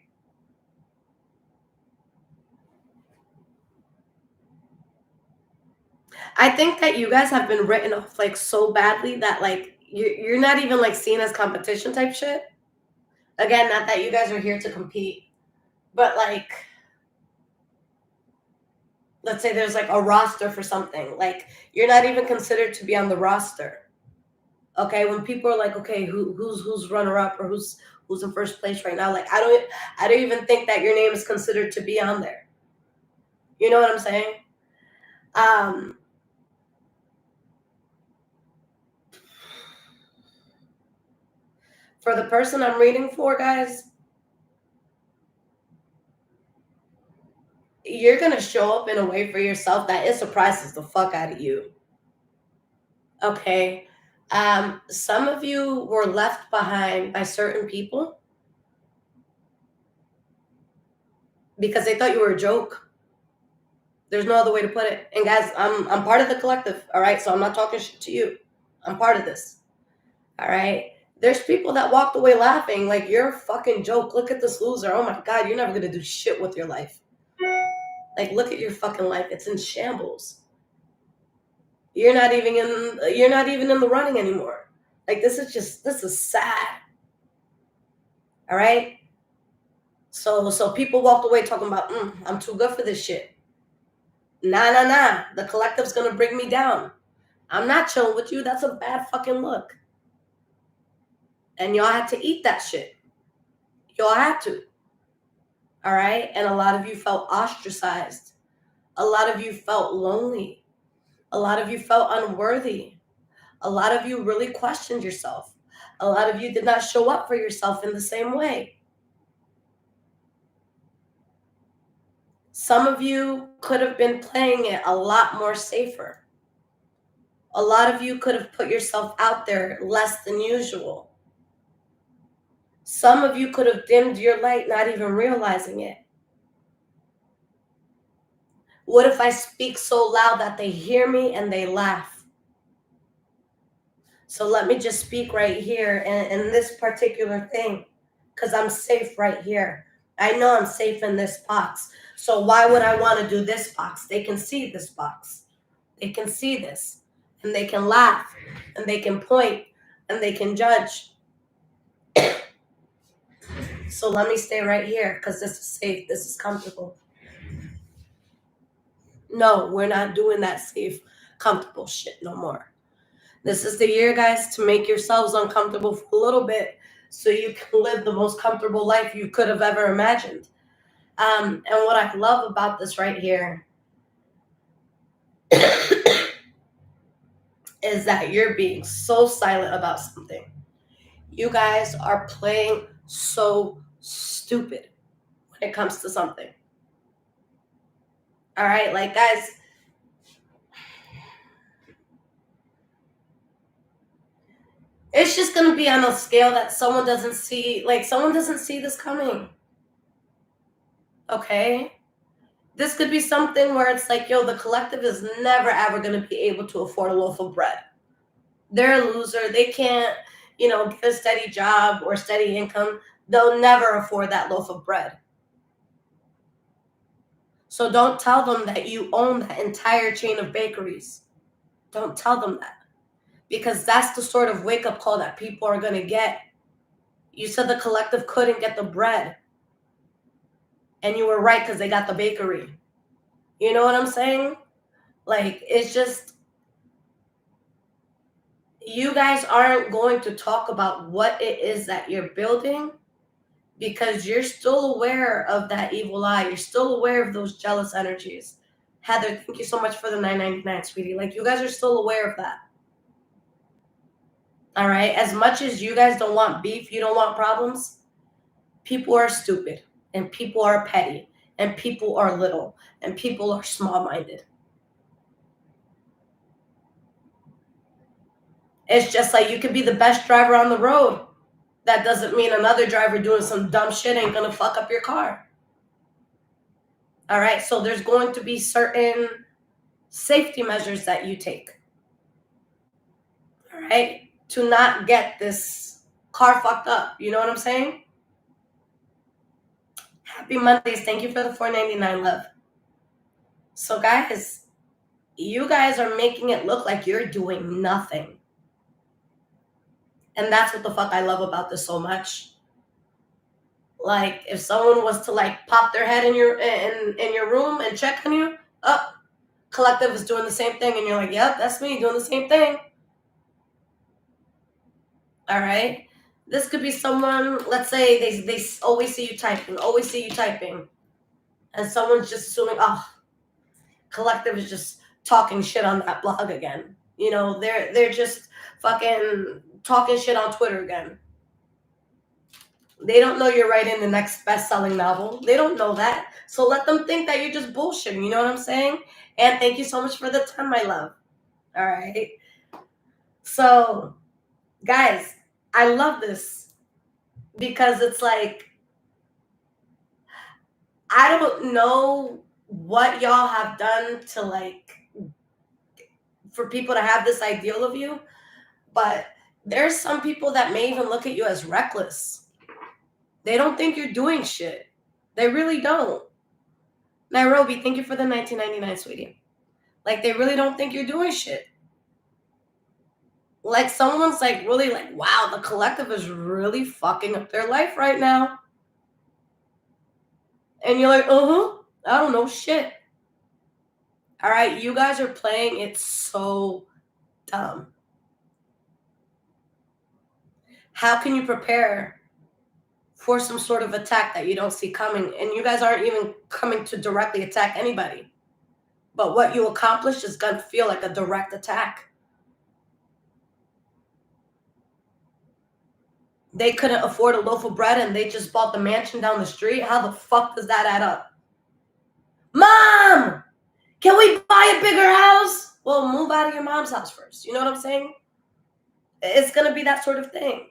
I think that you guys have been written off like so badly that like you're not even like seen as competition type shit. Again, not that you guys are here to compete, but like, let's say there's like a roster for something. Like you're not even considered to be on the roster. Okay, when people are like, okay, who's runner up or who's in first place right now? Like I don't even think that your name is considered to be on there. You know what I'm saying? For the person I'm reading for, guys, you're going to show up in a way for yourself that it surprises the fuck out of you. Okay. Some of you were left behind by certain people because they thought you were a joke. There's no other way to put it. And guys, I'm part of the collective, all right? So I'm not talking shit to you. I'm part of this. All right? There's people that walked away laughing like you're a fucking joke. Look at this loser. Oh my god, you're never going to do shit with your life. Like look at your fucking life. It's in shambles. You're not even in the running anymore. Like this is sad. All right? So people walked away talking about, I'm too good for this shit. Nah. The collective's gonna bring me down. I'm not chilling with you. That's a bad fucking look. And y'all had to eat that shit. Y'all had to. All right? And a lot of you felt ostracized. A lot of you felt lonely. A lot of you felt unworthy. A lot of you really questioned yourself. A lot of you did not show up for yourself in the same way. Some of you could have been playing it a lot more safer. A lot of you could have put yourself out there less than usual. Some of you could have dimmed your light, not even realizing it. What if I speak so loud that they hear me and they laugh? So let me just speak right here in this particular thing, because I'm safe right here. I know I'm safe in this box. So why would I want to do this box? They can see this box. They can see this. And they can laugh. And they can point. And they can judge. So let me stay right here because this is safe. This is comfortable. No, we're not doing that safe, comfortable shit no more. This is the year, guys, to make yourselves uncomfortable for a little bit so you can live the most comfortable life you could have ever imagined. And what I love about this right here is that you're being so silent about something. You guys are playing so stupid when it comes to something. All right, like, guys, it's just going to be on a scale that someone doesn't see. Like, someone doesn't see this coming. Okay? This could be something where it's like, yo, the collective is never, ever going to be able to afford a loaf of bread. They're a loser. They can't, get a steady job or steady income. They'll never afford that loaf of bread. So don't tell them that you own that entire chain of bakeries. Don't tell them that. Because that's the sort of wake-up call that people are going to get. You said the collective couldn't get the bread. And you were right because they got the bakery. You know what I'm saying? Like, it's just, you guys aren't going to talk about what it is that you're building because you're still aware of that evil eye. You're still aware of those jealous energies. Heather, thank you so much for the $9.99, sweetie. Like, you guys are still aware of that. All right? As much as you guys don't want beef, you don't want problems, people are stupid, and people are petty, and people are little, and people are small-minded. It's just like you could be the best driver on the road. That doesn't mean another driver doing some dumb shit ain't gonna fuck up your car. All right, so there's going to be certain safety measures that you take. All right, to not get this car fucked up. You know what I'm saying? Happy Mondays. Thank you for the $4.99, love. So, guys, you guys are making it look like you're doing nothing. And that's what the fuck I love about this so much. Like, if someone was to like pop their head in your room and check on you, collective is doing the same thing, and you're like, yep, that's me doing the same thing. All right, this could be someone, let's say they always see you typing, and someone's just assuming, oh, collective is just talking shit on that blog again. They're just fucking talking shit on Twitter again. They don't know you're writing the next best-selling novel. They don't know that. So let them think that you're just bullshitting. You know what I'm saying? And thank you so much for the 10, my love. All right. So, guys, I love this because it's like, I don't know what y'all have done to, like, for people to have this ideal of you, but there's some people that may even look at you as reckless. They don't think you're doing shit. They really don't. Nairobi, thank you for the $19.99, sweetie. Like, they really don't think you're doing shit. Like, someone's like, really like, wow, the collective is really fucking up their life right now. And you're like, I don't know shit. All right, you guys are playing it so dumb. How can you prepare for some sort of attack that you don't see coming? And you guys aren't even coming to directly attack anybody. But what you accomplished is going to feel like a direct attack. They couldn't afford a loaf of bread and they just bought the mansion down the street. How the fuck does that add up? Mom, can we buy a bigger house? Well, move out of your mom's house first. You know what I'm saying? It's going to be that sort of thing.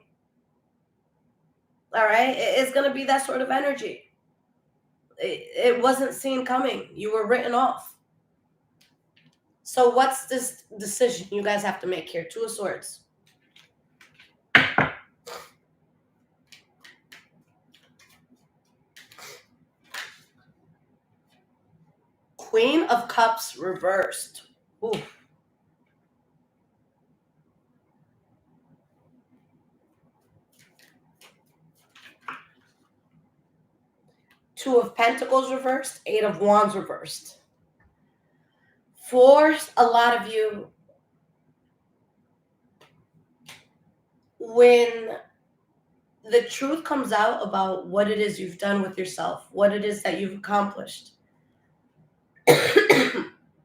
All right? It's going to be that sort of energy. It wasn't seen coming. You were written off. So what's this decision you guys have to make here? Two of Swords. Queen of Cups reversed. Ooh. Two of Pentacles reversed. Eight of Wands reversed. For a lot of you, when the truth comes out about what it is you've done with yourself, what it is that you've accomplished.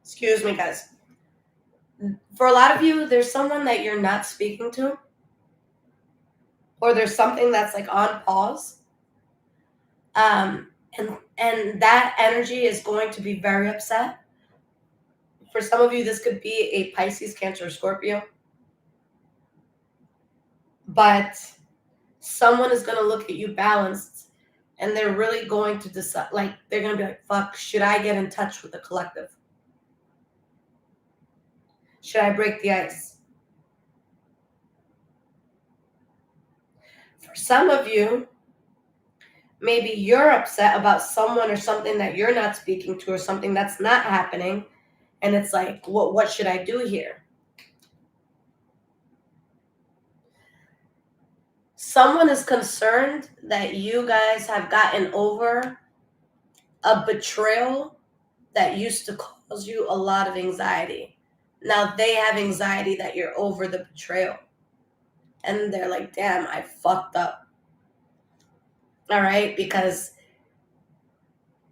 Excuse me, guys. For a lot of you, there's someone that you're not speaking to, or there's something that's like on pause. And that energy is going to be very upset. For some of you, this could be a Pisces, Cancer, or Scorpio. But someone is going to look at you balanced, and they're really going to decide, like, they're going to be like, fuck, should I get in touch with the collective? Should I break the ice? For some of you, maybe you're upset about someone or something that you're not speaking to, or something that's not happening. And it's like, what should I do here? Someone is concerned that you guys have gotten over a betrayal that used to cause you a lot of anxiety. Now they have anxiety that you're over the betrayal. And they're like, damn, I fucked up. All right? Because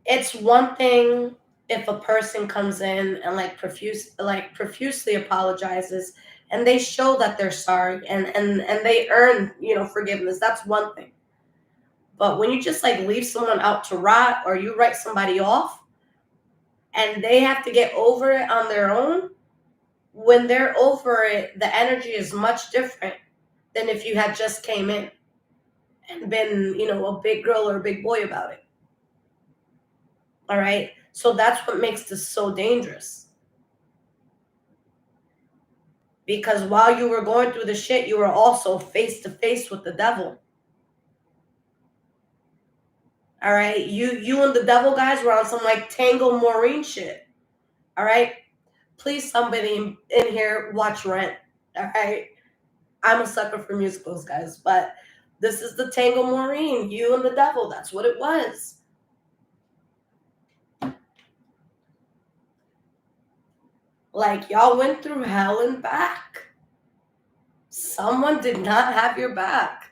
it's one thing if a person comes in and profusely apologizes, and they show that they're sorry, and they earn, forgiveness. That's one thing. But when you just like leave someone out to rot, or you write somebody off and they have to get over it on their own, when they're over it, the energy is much different than if you had just came in and been, a big girl or a big boy about it. All right? So that's what makes this so dangerous. Because while you were going through the shit, you were also face to face with the devil. All right? You and the devil, guys, were on some like Tango Maureen shit. All right? Please, somebody in here, watch Rent. All right? I'm a sucker for musicals, guys, but this is the Tango Maureen, you and the devil. That's what it was. Like, y'all went through hell and back. Someone did not have your back.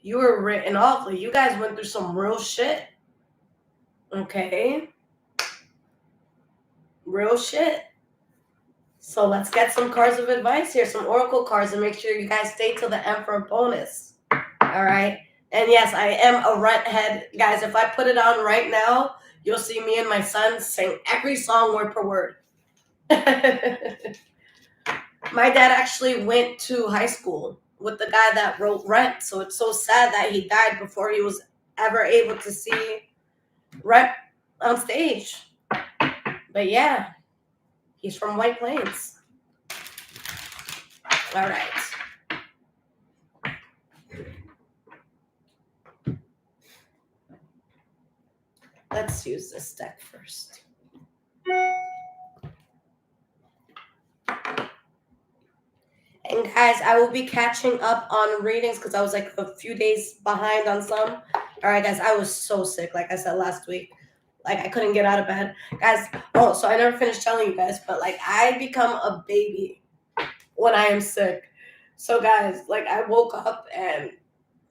You were written off. Like, you guys went through some real shit. Okay? Real shit. So let's get some cards of advice here, some oracle cards, and make sure you guys stay till the Emperor bonus. All right? And yes, I am a Rent head. Guys, if I put it on right now, you'll see me and my son sing every song word per word. My dad actually went to high school with the guy that wrote Rent, so it's so sad that he died before he was ever able to see Rent on stage. But yeah, he's from White Plains. All right. Let's use this deck first. And guys, I will be catching up on readings because I was like a few days behind on some. All right, guys, I was so sick, like I said last week. Like, I couldn't get out of bed. Guys, so I never finished telling you guys, but like, I become a baby when I am sick. So guys, like, I woke up and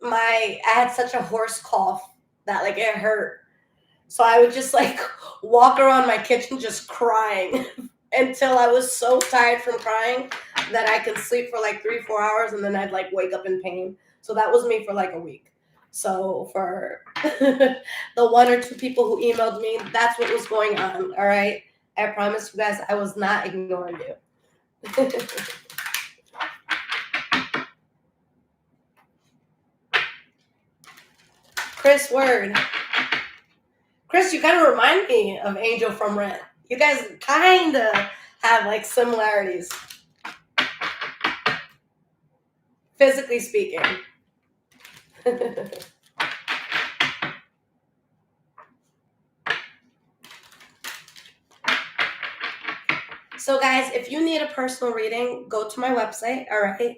I had such a hoarse cough that like it hurt. So I would just like walk around my kitchen just crying until I was so tired from crying that I could sleep for like 3-4 hours, and then I'd like wake up in pain. So that was me for like a week. So for the 1 or 2 people who emailed me, that's what was going on. All right. I promise you guys, I was not ignoring you. Chris Word. Chris, you kind of remind me of Angel from Rent. You guys kind of have like similarities. Physically speaking. So guys, if you need a personal reading, go to my website, all right?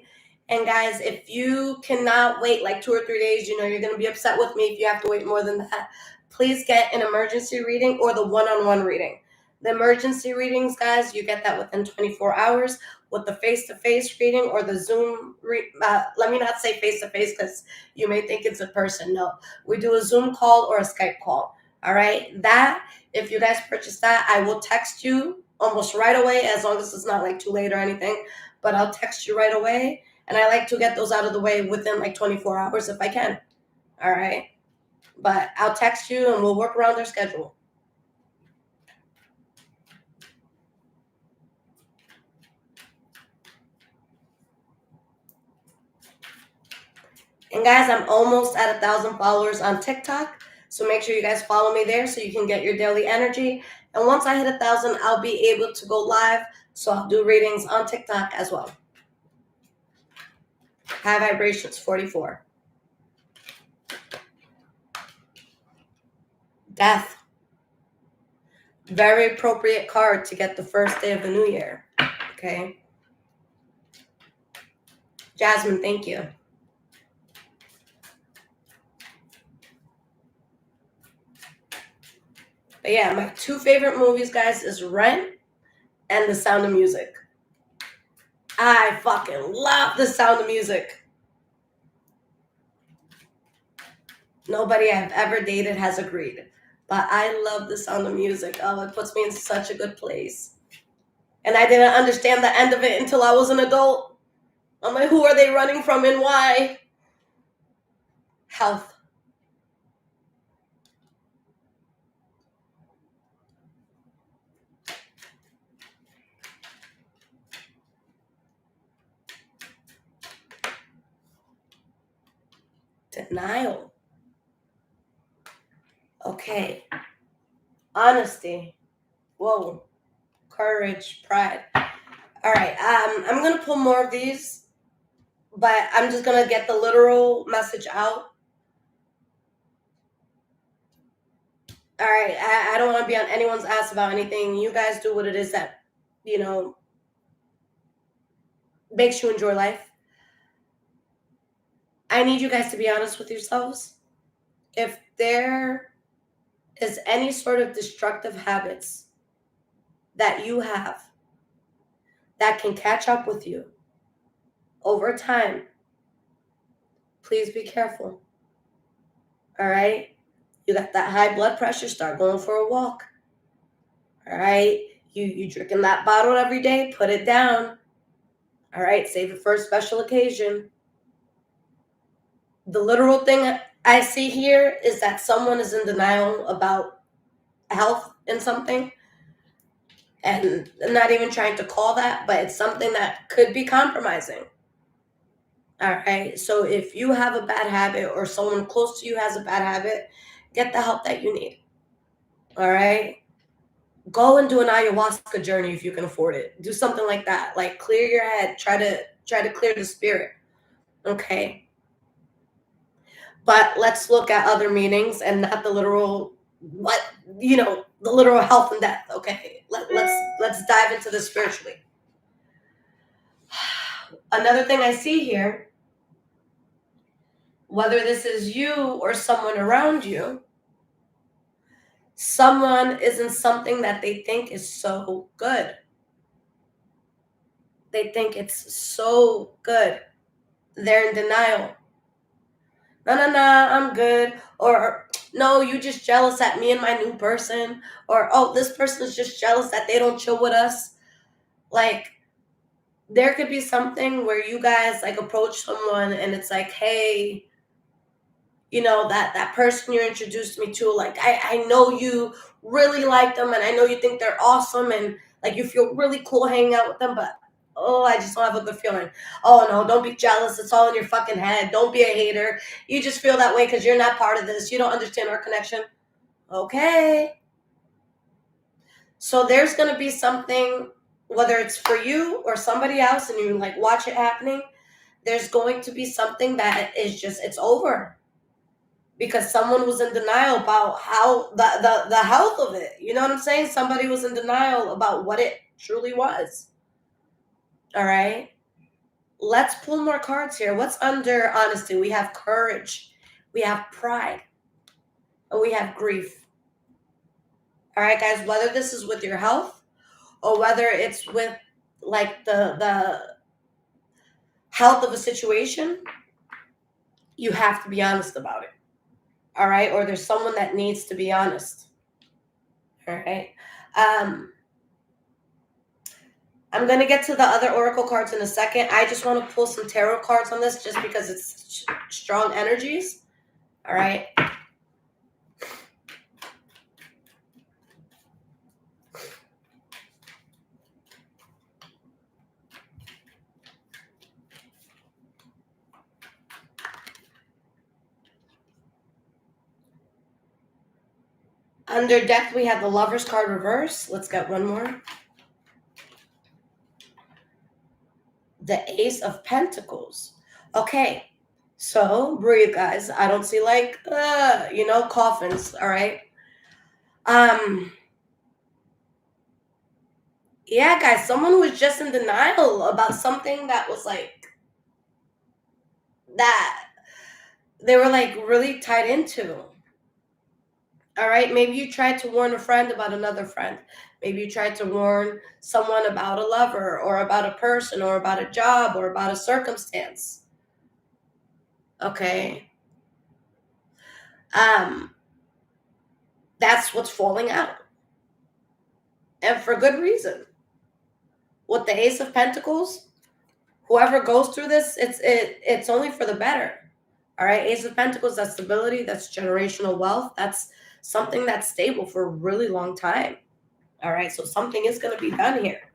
And guys, if you cannot wait like 2 or 3 days, you're going to be upset with me if you have to wait more than that. Please get an emergency reading or the one-on-one reading. The emergency readings, guys, you get that within 24 hours. with the face-to-face reading or the Zoom. Let me not say face-to-face because you may think it's a person. No, we do a Zoom call or a Skype call. All right, that if you guys purchase that, I will text you almost right away, as long as it's not like too late or anything. But I'll text you right away, and I like to get those out of the way within like 24 hours if I can. All right, but I'll text you and we'll work around their schedule. And guys, I'm almost at 1,000 followers on TikTok. So make sure you guys follow me there so you can get your daily energy. And once I hit 1,000, I'll be able to go live. So I'll do readings on TikTok as well. High vibrations, 44. Death. Very appropriate card to get the first day of the new year. Okay. Jasmine, thank you. But yeah, my two favorite movies, guys, is Rent and The Sound of Music. I fucking love The Sound of Music. Nobody I've ever dated has agreed. But I love The Sound of Music. Oh, it puts me in such a good place. And I didn't understand the end of it until I was an adult. I'm like, who are they running from and why? Health. Denial. Okay. Honesty. Whoa. Courage. Pride. All right. I'm going to pull more of these, but I'm just going to get the literal message out. All right. I don't want to be on anyone's ass about anything. You guys do what it is that, makes you enjoy life. I need you guys to be honest with yourselves. If there is any sort of destructive habits that you have that can catch up with you over time, please be careful. All right? You got that high blood pressure, start going for a walk. All right? You drinking that bottle every day, put it down. All right? Save it for a special occasion. The literal thing I see here is that someone is in denial about health in something. And I'm not even trying to call that, but it's something that could be compromising. All right. So if you have a bad habit or someone close to you has a bad habit, get the help that you need. All right. Go and do an ayahuasca journey if you can afford it. Do something like that. Like clear your head. Try to clear the spirit. Okay. But let's look at other meanings and not the literal the literal health and death. Okay. Let's dive into this spiritually. Another thing I see here, whether this is you or someone around you, someone is in something that they think is so good. They think it's so good. They're in denial. No, I'm good. Or, no, you just jealous at me and my new person. Or, oh, this person is just jealous that they don't chill with us. Like, there could be something where you guys, like, approach someone and it's like, hey, that person you introduced me to, like, I know you really like them and I know you think they're awesome and like you feel really cool hanging out with them, but I just don't have a good feeling. Oh no, don't be jealous. It's all in your fucking head. Don't be a hater. You just feel that way because you're not part of this. You don't understand our connection. Okay. So there's going to be something, whether it's for you or somebody else and you like watch it happening, there's going to be something that is just, it's over. Because someone was in denial about how the health of it. You know what I'm saying? Somebody was in denial about what it truly was. All right. Let's pull more cards here. What's under honesty? We have courage. We have pride. And we have grief. All right, guys, whether this is with your health or whether it's with like the health of a situation, you have to be honest about it. All right? Or there's someone that needs to be honest. All right? I'm going to get to the other oracle cards in a second. I just want to pull some tarot cards on this just because it's strong energies. All right? Under death, we have the Lover's card reverse. Let's get one more. The Ace of Pentacles. Okay, so breathe, guys. I don't see like, coffins, all right? Yeah, guys, someone who was just in denial about something that was like, that they were like really tied into. All right, maybe you tried to warn a friend about another friend. Maybe you tried to warn someone about a lover or about a person or about a job or about a circumstance. Okay. That's what's falling out. And for good reason. With the Ace of Pentacles, whoever goes through this, it's only for the better. All right, Ace of Pentacles, that's stability, that's generational wealth, that's something that's stable for a really long time. All right, so something is going to be done here.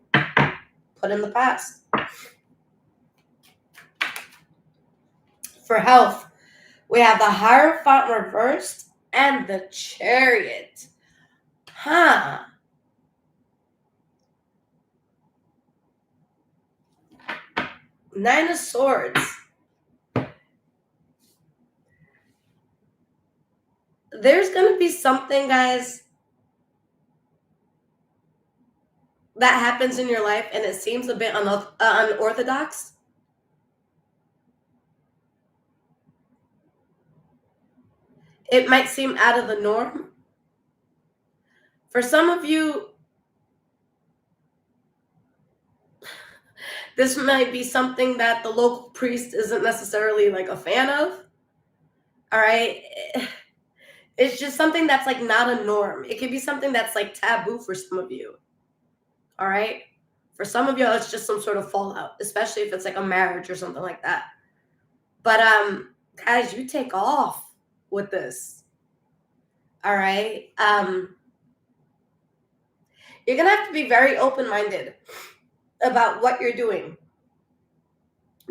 Put in the past. For health, we have the Hierophant reversed and the Chariot. Nine of Swords. There's going to be something, guys, that happens in your life and it seems a bit unorthodox. It might seem out of the norm. For some of you, this might be something that the local priest isn't necessarily like a fan of. All right. It's just something that's like not a norm. It could be something that's like taboo for some of you. All right. For some of you, it's just some sort of fallout, especially if it's like a marriage or something like that. But guys, you take off with this. All right. You're gonna have to be very open-minded about what you're doing,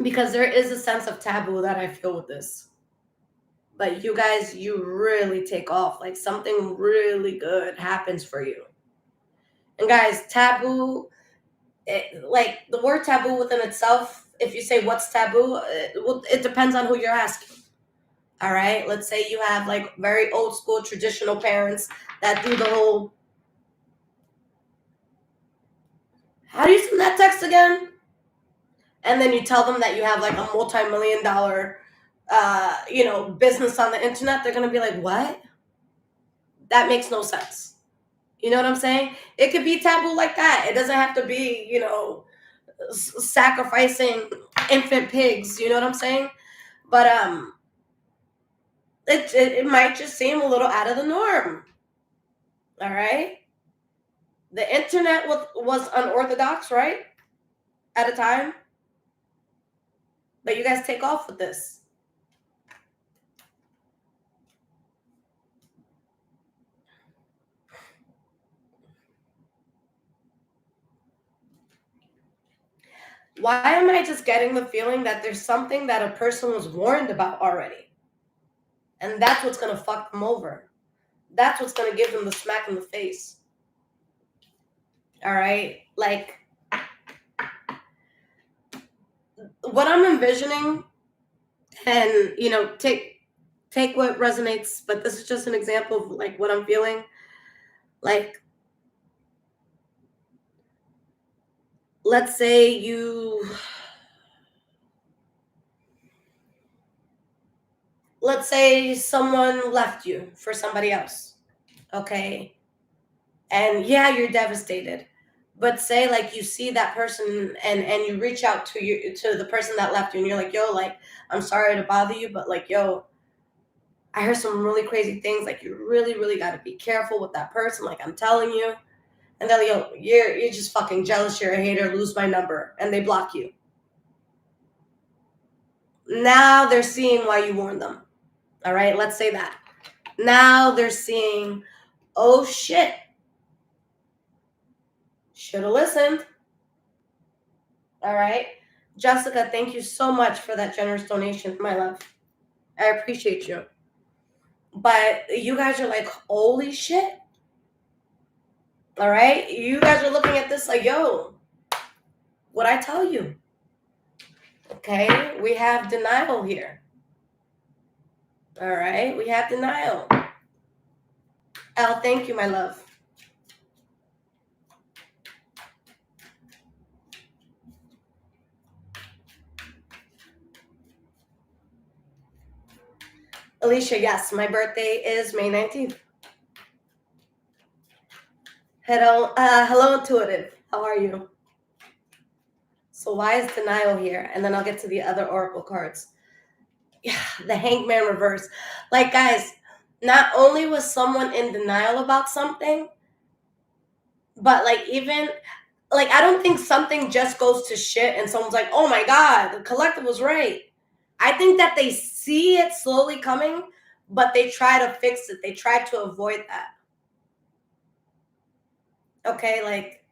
because there is a sense of taboo that I feel with this. But you guys, you really take off. Like something really good happens for you. And guys, taboo, like the word taboo within itself, if you say what's taboo, it depends on who you're asking. All right. Let's say you have like very old school traditional parents that do the whole, how do you send that text again? And then you tell them that you have like a multi-million-dollar business on the internet. They're going to be like, what? That makes no sense. You know what I'm saying? It could be taboo like that. It doesn't have to be, sacrificing infant pigs. You know what I'm saying? But it might just seem a little out of the norm. All right? The internet was unorthodox, right? At a time. But you guys take off with this. Why am I just getting the feeling that there's something that a person was warned about already? And that's what's going to fuck them over. That's what's going to give them the smack in the face. All right? Like, what I'm envisioning, and, take what resonates, but this is just an example of, like, what I'm feeling. Like, let's say someone left you for somebody else, okay? And yeah, you're devastated. But say like you see that person and you reach out to the person that left you and you're like, yo, like, I'm sorry to bother you, but like, yo, I heard some really crazy things. Like, you really, really got to be careful with that person. Like, I'm telling you. And they're like, yo, you're just fucking jealous. You're a hater. Lose my number. And they block you. Now they're seeing why you warned them. All right, let's say that. Now they're seeing, oh shit, should have listened. All right. Jessica, thank you so much for that generous donation, my love. I appreciate you. But you guys are like, holy shit. All right. You guys are looking at this like, yo, what'd I tell you? Okay. We have denial here. All right. We have denial. Elle, thank you, my love. Alicia, yes, my birthday is May 19th. Hello, Intuitive. How are you? So why is denial here? And then I'll get to the other oracle cards. Yeah, the Hangman reverse. Like, guys, not only was someone in denial about something, but like even like I don't think something just goes to shit and someone's like, oh my god, the collective was right. I think that they see it slowly coming, but they try to fix it. They try to avoid that. Okay, like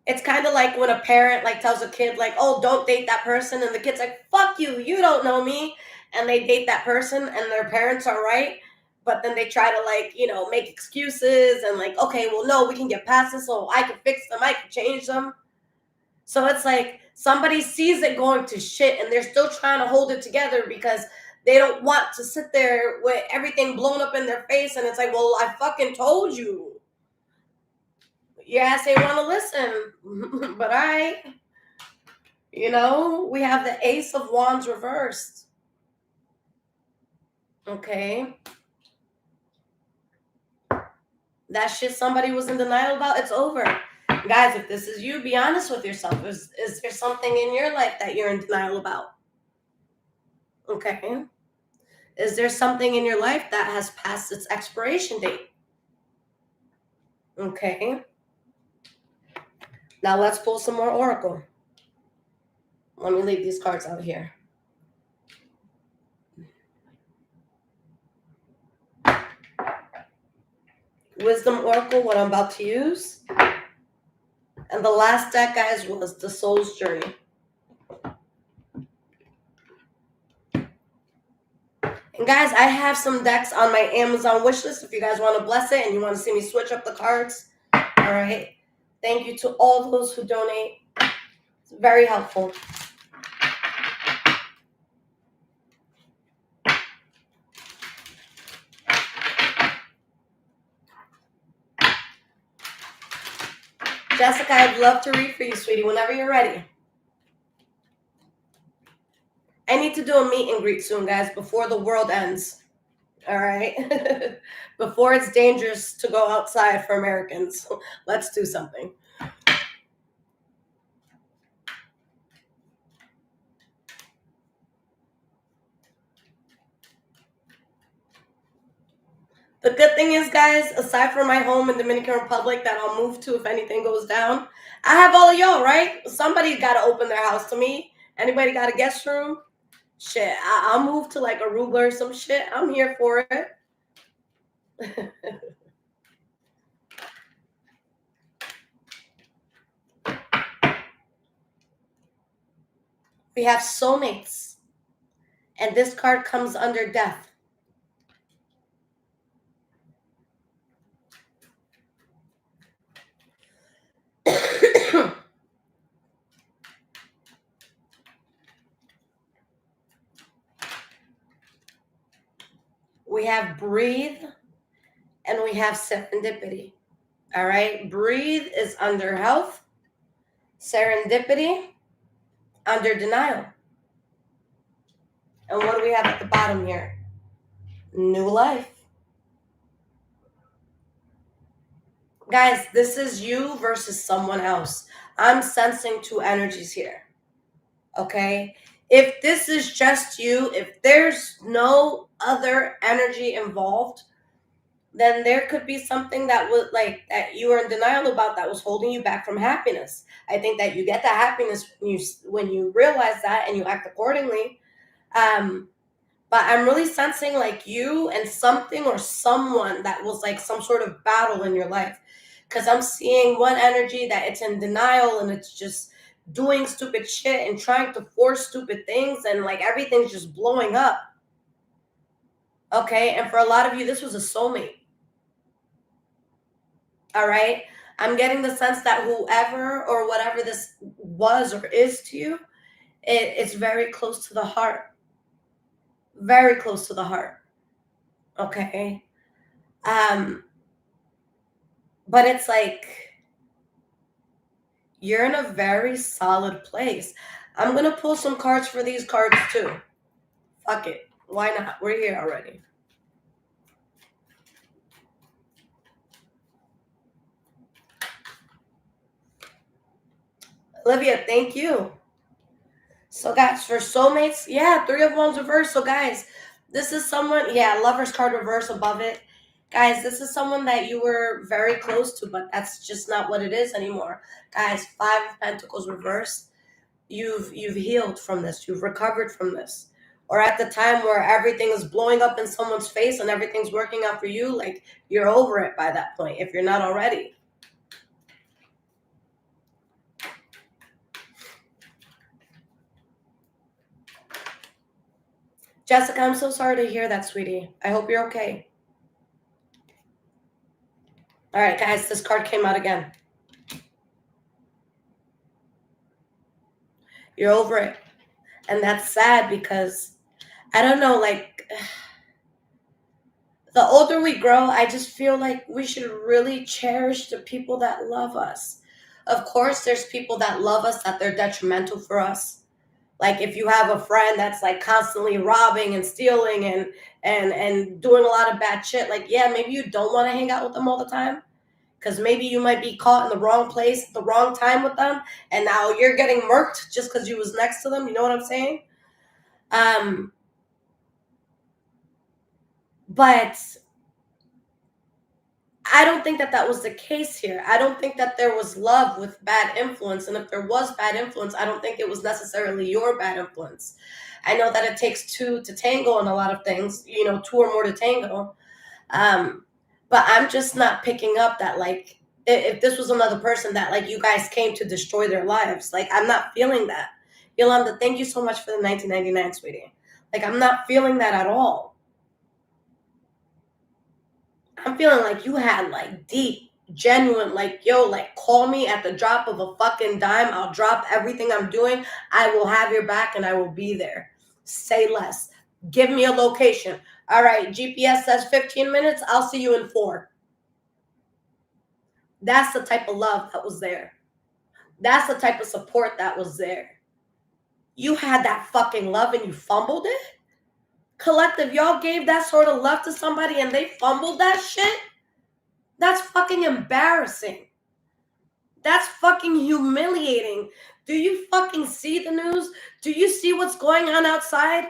it's kind of like when a parent like tells a kid like, oh, don't date that person, and the kid's like, fuck you, you don't know me, and they date that person and their parents are right, but then they try to like, you know, make excuses and like, okay, well, no, we can get past this, so I can fix them, I can change them. So it's like somebody sees it going to shit and they're still trying to hold it together because they don't want to sit there with everything blown up in their face, and it's like, well, I fucking told you. Yes, they want to listen, but we have the Ace of Wands reversed. Okay. That shit somebody was in denial about, it's over. Guys, if this is you, be honest with yourself. Is there something in your life that you're in denial about? Okay. Is there something in your life that has passed its expiration date? Okay. Now let's pull some more oracle. Let me leave these cards out here. Wisdom oracle, what I'm about to use. And the last deck, guys, was the Soul's Journey. And guys, I have some decks on my Amazon wishlist if you guys want to bless it and you want to see me switch up the cards. All right. Thank you to all those who donate. It's very helpful. Jessica, I'd love to read for you, sweetie, whenever you're ready. I need to do a meet and greet soon, guys, before the world ends. All right? Before it's dangerous to go outside for Americans. Let's do something. The good thing is, guys, aside from my home in Dominican Republic that I'll move to if anything goes down, I have all of y'all, right? Somebody's got to open their house to me. Anybody got a guest room? Shit, I'll move to like Aruba or some shit. I'm here for it. We have soulmates. And this card comes under death. We have breathe and we have serendipity. All right. Breathe is under health. Serendipity under denial. And what do we have at the bottom here? New life. Guys, this is you versus someone else. I'm sensing two energies here. Okay? If this is just you, if there's no other energy involved, then there could be something that was like that you were in denial about that was holding you back from happiness. I think that you get the happiness when you realize that and you act accordingly. Um, but I'm really sensing like you and something or someone that was like some sort of battle in your life. Because I'm seeing one energy that it's in denial and it's just doing stupid shit and trying to force stupid things and like everything's just blowing up. Okay. And for a lot of you, this was a soulmate. All right. I'm getting the sense that whoever or whatever this was or is to you, it's very close to the heart. Very close to the heart. Okay. Um, but it's like you're in a very solid place. I'm gonna pull some cards for these cards too. Fuck it. Why not? We're here already. Olivia, thank you. So guys, for soulmates, yeah, Three of Wands reverse. So guys, this is someone, yeah, Lover's card reverse above it. Guys, this is someone that you were very close to, but that's just not what it is anymore. Guys, Five of Pentacles reverse. You've healed from this. You've recovered from this. Or at the time where everything is blowing up in someone's face and everything's working out for you, like you're over it by that point if you're not already. Jessica, I'm so sorry to hear that, sweetie. I hope you're okay. All right, guys, this card came out again. You're over it. And that's sad because, I don't know, like, the older we grow, I just feel like we should really cherish the people that love us. Of course, there's people that love us that they're detrimental for us. Like if you have a friend that's like constantly robbing and stealing and doing a lot of bad shit, like yeah, maybe you don't want to hang out with them all the time because maybe you might be caught in the wrong place at the wrong time with them, and now you're getting murked just because you was next to them. You know what I'm saying? Um, but I don't think that that was the case here. I don't think that there was love with bad influence. And if there was bad influence, I don't think it was necessarily your bad influence. I know that it takes two to tango in a lot of things, you know, two or more to tango. But I'm just not picking up that, like, if this was another person that, like, you guys came to destroy their lives, like, I'm not feeling that. Yolanda, thank you so much for the 1999, sweetie. Like, I'm not feeling that at all. I'm feeling like you had like deep, genuine, like, yo, like call me at the drop of a fucking dime. I'll drop everything I'm doing. I will have your back and I will be there. Say less. Give me a location. All right, GPS says 15 minutes. I'll see you in 4. That's the type of love that was there. That's the type of support that was there. You had that fucking love and you fumbled it? Collective, y'all gave that sort of love to somebody and they fumbled that shit? That's fucking embarrassing. That's fucking humiliating. Do you fucking see the news? Do you see what's going on outside?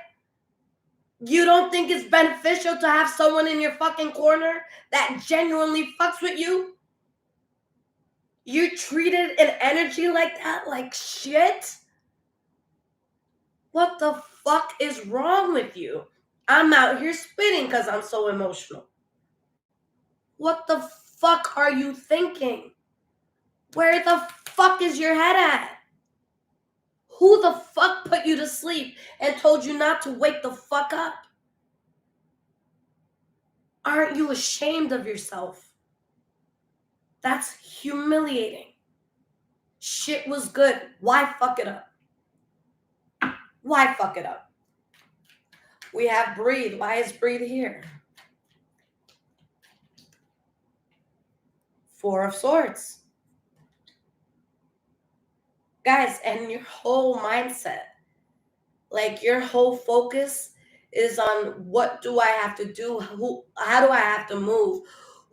You don't think it's beneficial to have someone in your fucking corner that genuinely fucks with you? You treated an energy like that like shit? What the fuck is wrong with you? I'm out here spitting because I'm so emotional. What the fuck are you thinking? Where the fuck is your head at? Who the fuck put you to sleep and told you not to wake the fuck up? Aren't you ashamed of yourself? That's humiliating. Shit was good. Why fuck it up? Why fuck it up? We have breathe. Why is breathe here? 4 of Swords. Guys, and your whole mindset, like your whole focus is on what do I have to do? How do I have to move?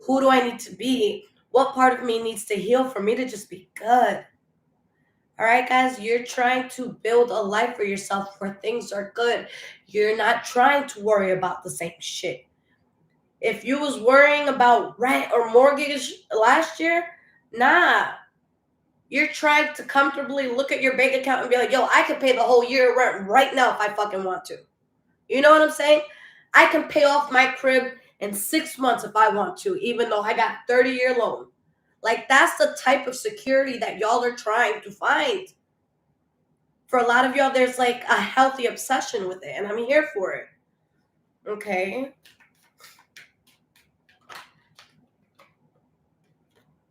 Who do I need to be? What part of me needs to heal for me to just be good? All right, guys, you're trying to build a life for yourself where things are good. You're not trying to worry about the same shit. If you was worrying about rent or mortgage last year, nah. You're trying to comfortably look at your bank account and be like, yo, I can pay the whole year rent right now if I fucking want to. You know what I'm saying? I can pay off my crib in 6 months if I want to, even though I got 30-year loan. Like, that's the type of security that y'all are trying to find. For a lot of y'all, there's like a healthy obsession with it, and I'm here for it. Okay.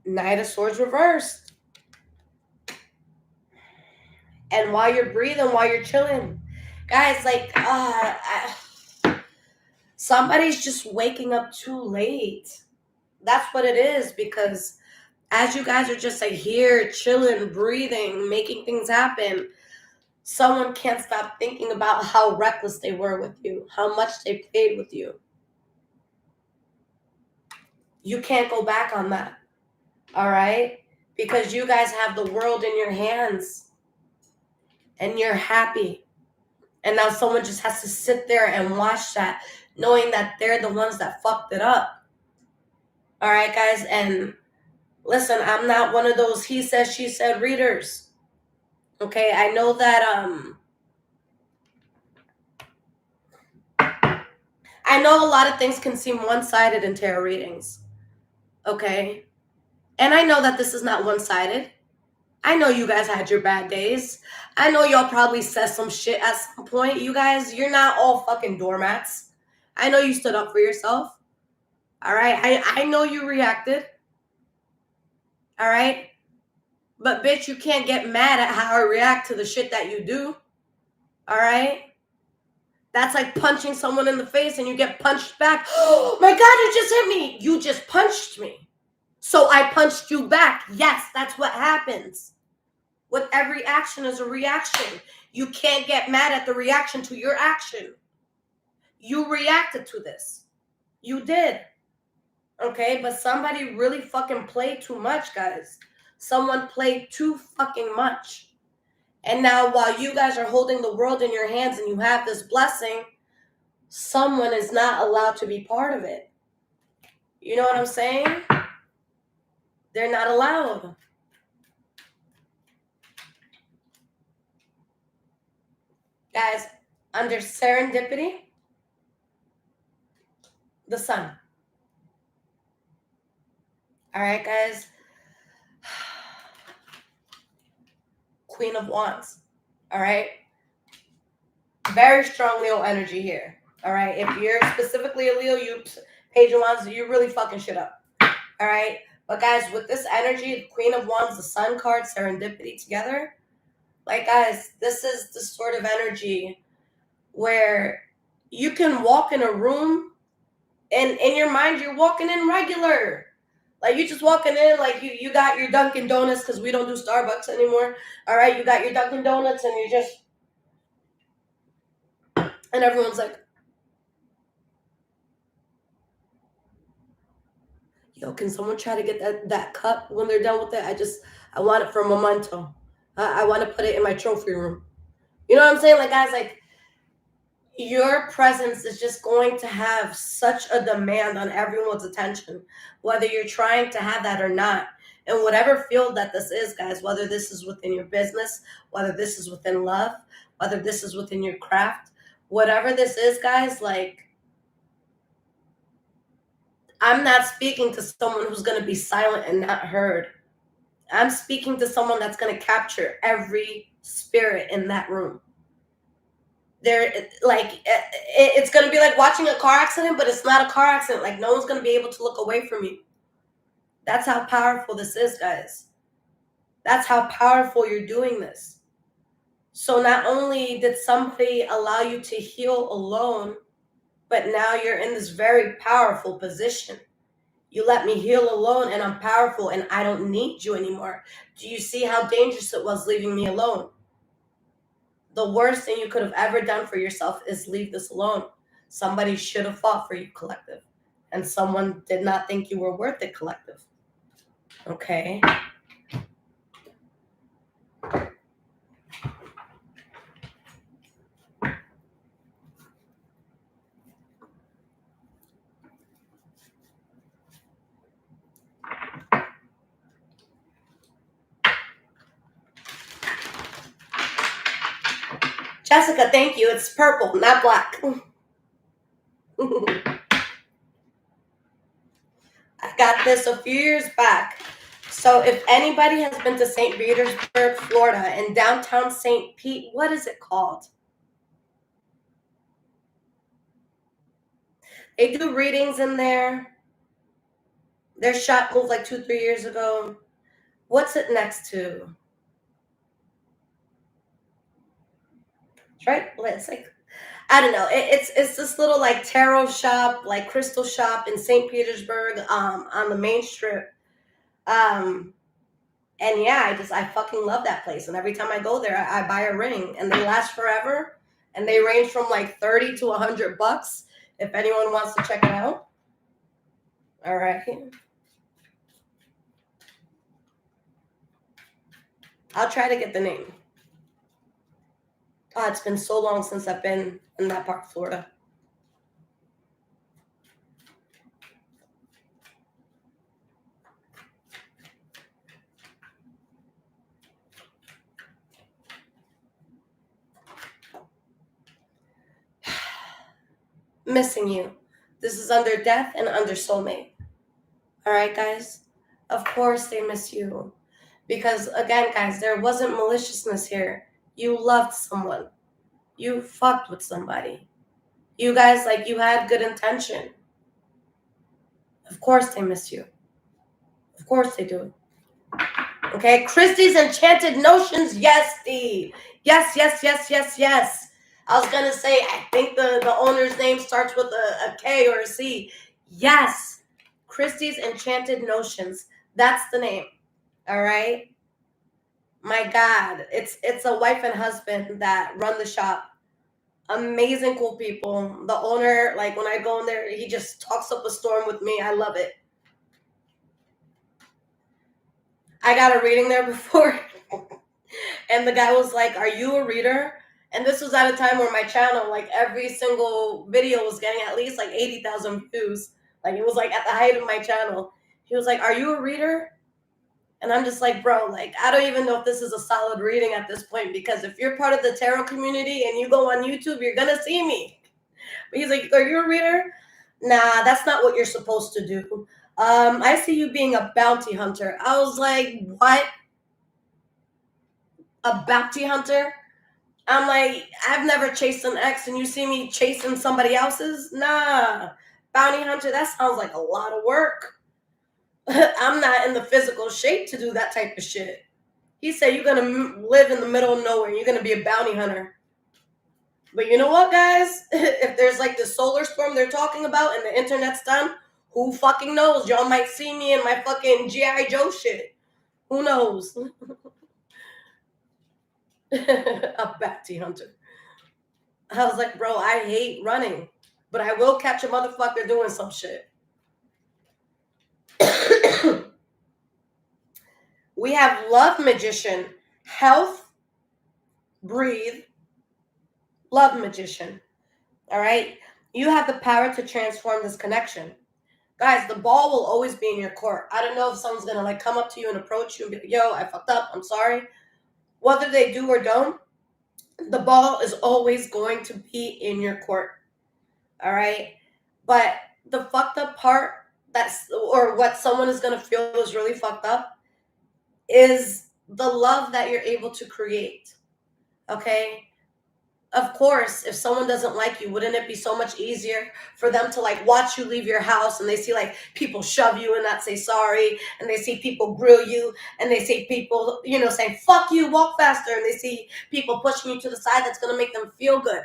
Knight of Swords reversed. And while you're breathing, while you're chilling, guys, like, somebody's just waking up too late. That's what it is, because as you guys are just like here, chilling, breathing, making things happen, someone can't stop thinking about how reckless they were with you, how much they played with you. You can't go back on that. All right? Because you guys have the world in your hands and you're happy. And now someone just has to sit there and watch that, knowing that they're the ones that fucked it up. All right, guys? And listen, I'm not one of those he said, she said readers. Okay? I know that, I know a lot of things can seem one-sided in tarot readings. Okay? And I know that this is not one-sided. I know you guys had your bad days. I know y'all probably said some shit at some point. You guys, you're not all fucking doormats. I know you stood up for yourself. All right? I know you reacted. All right? But bitch, you can't get mad at how I react to the shit that you do. All right? That's like punching someone in the face and you get punched back. Oh my God, you just hit me. You just punched me. So I punched you back. Yes, that's what happens. With every action is a reaction. You can't get mad at the reaction to your action. You reacted to this. You did. Okay, but somebody really fucking played too much, guys. Someone played too fucking much. And now while you guys are holding the world in your hands and you have this blessing, someone is not allowed to be part of it. You know what I'm saying? They're not allowed. Guys, under serendipity, the sun. All right, guys. Queen of Wands. All right. Very strong Leo energy here. All right. If you're specifically a Leo, you Page of Wands, you're really fucking shit up. All right. But guys, with this energy, Queen of Wands, the Sun card, serendipity together, like guys, this is the sort of energy where you can walk in a room and in your mind you're walking in regular. Like you just walking in, like you got your Dunkin' Donuts, because we don't do Starbucks anymore. All right, you got your Dunkin' Donuts and you just, and everyone's like, yo, can someone try to get that cup when they're done with it? I want it for a memento. I want to put it in my trophy room. You know what I'm saying? Like guys, like your presence is just going to have such a demand on everyone's attention, whether you're trying to have that or not. In whatever field that this is, guys, whether this is within your business, whether this is within love, whether this is within your craft, whatever this is, guys, like, I'm not speaking to someone who's going to be silent and not heard. I'm speaking to someone that's going to capture every spirit in that room. They're like, it's going to be like watching a car accident, but it's not a car accident. Like, no one's going to be able to look away from you. That's how powerful this is, guys. That's how powerful you're doing this. So not only did somebody allow you to heal alone, but now you're in this very powerful position. You let me heal alone and I'm powerful and I don't need you anymore. Do you see how dangerous it was leaving me alone? The worst thing you could have ever done for yourself is leave this alone. Somebody should have fought for you, collective. And someone did not think you were worth it, collective. Okay. Jessica, thank you. It's purple, not black. I got this a few years back. So if anybody has been to St. Petersburg, Florida, in downtown St. Pete, what is it called? They do readings in there. Their shop moved like 2-3 years ago. What's it next to? It's right. It's like, I don't know. It's this little like tarot shop, like crystal shop in St. Petersburg, on the main strip. And yeah, I fucking love that place. And every time I go there, I buy a ring, and they last forever. And they range from like 30 to $100. If anyone wants to check it out. All right. I'll try to get the name. Oh, it's been so long since I've been in that part of Florida. Missing you. This is under death and under soulmate. All right, guys? Of course they miss you. Because, again, guys, there wasn't maliciousness here. You loved someone. You fucked with somebody. You guys, like, you had good intention. Of course they miss you. Of course they do. Okay, Christie's Enchanted Notions. Yes, Steve. Yes, yes, yes, yes, yes. I was gonna say, I think the owner's name starts with a K or a C. Yes, Christie's Enchanted Notions. That's the name. All right. My God, it's a wife and husband that run the shop. Amazing, cool people. The owner, like when I go in there, he just talks up a storm with me. I love it. I got a reading there before. And the guy was like, "Are you a reader?" And this was at a time where my channel, like every single video was getting at least like 80,000 views. Like it was like at the height of my channel. He was like, "Are you a reader?" And I'm just like, bro, like, I don't even know if this is a solid reading at this point, because if you're part of the tarot community and you go on YouTube, you're going to see me. But he's like, "Are you a reader?" Nah, that's not what you're supposed to do. I see you being a bounty hunter. I was like, what? A bounty hunter? I'm like, I've never chased an ex, and you see me chasing somebody else's? Nah. Bounty hunter, that sounds like a lot of work. I'm not in the physical shape to do that type of shit. He said, you're going to live in the middle of nowhere, and you're going to be a bounty hunter. But you know what, guys? If there's like the solar storm they're talking about and the internet's done, who fucking knows? Y'all might see me in my fucking G.I. Joe shit. Who knows? A bounty hunter. I was like, bro, I hate running, but I will catch a motherfucker doing some shit. We have Love Magician, Health, Breathe, Love Magician. All right? You have the power to transform this connection. Guys, the ball will always be in your court. I don't know if someone's going to like come up to you and approach you and be like, yo, I fucked up. I'm sorry. Whether they do or don't, the ball is always going to be in your court. All right? But the fucked up part, or what someone is going to feel is really fucked up, is the love that you're able to create. Okay? Of course, if someone doesn't like you, wouldn't it be so much easier for them to like watch you leave your house, and they see like people shove you and not say sorry, and they see people grill you, and they see people, saying, fuck you, walk faster, and they see people pushing you to the side, that's going to make them feel good.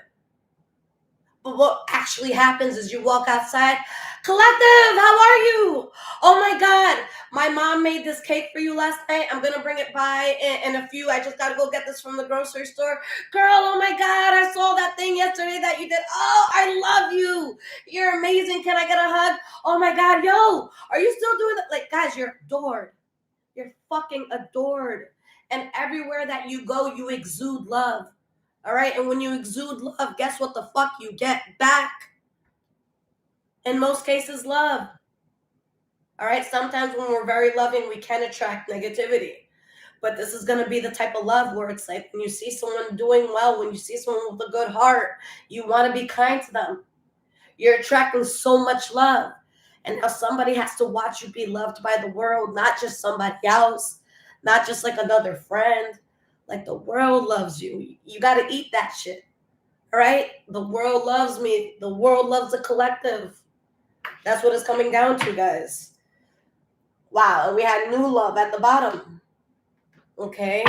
But what actually happens is you walk outside, Collective, how are you? Oh my God, my mom made this cake for you last night. I'm going to bring it by in a few. I just got to go get this from the grocery store. Girl, oh my God, I saw that thing yesterday that you did. Oh, I love you. You're amazing. Can I get a hug? Oh my God, yo, are you still doing that? Like, guys, you're adored. fucking adored. And everywhere that you go, you exude love. All right? And when you exude love, guess what the fuck you get back? In most cases, love. All right? Sometimes when we're very loving, we can attract negativity. But this is going to be the type of love where it's like when you see someone doing well, when you see someone with a good heart, you want to be kind to them. You're attracting so much love. And now somebody has to watch you be loved by the world, not just somebody else, not just like another friend. Like the world loves you. You got to eat that shit. All right? The world loves me. The world loves the collective. That's what it's coming down to, guys. Wow. And we had new love at the bottom. Okay?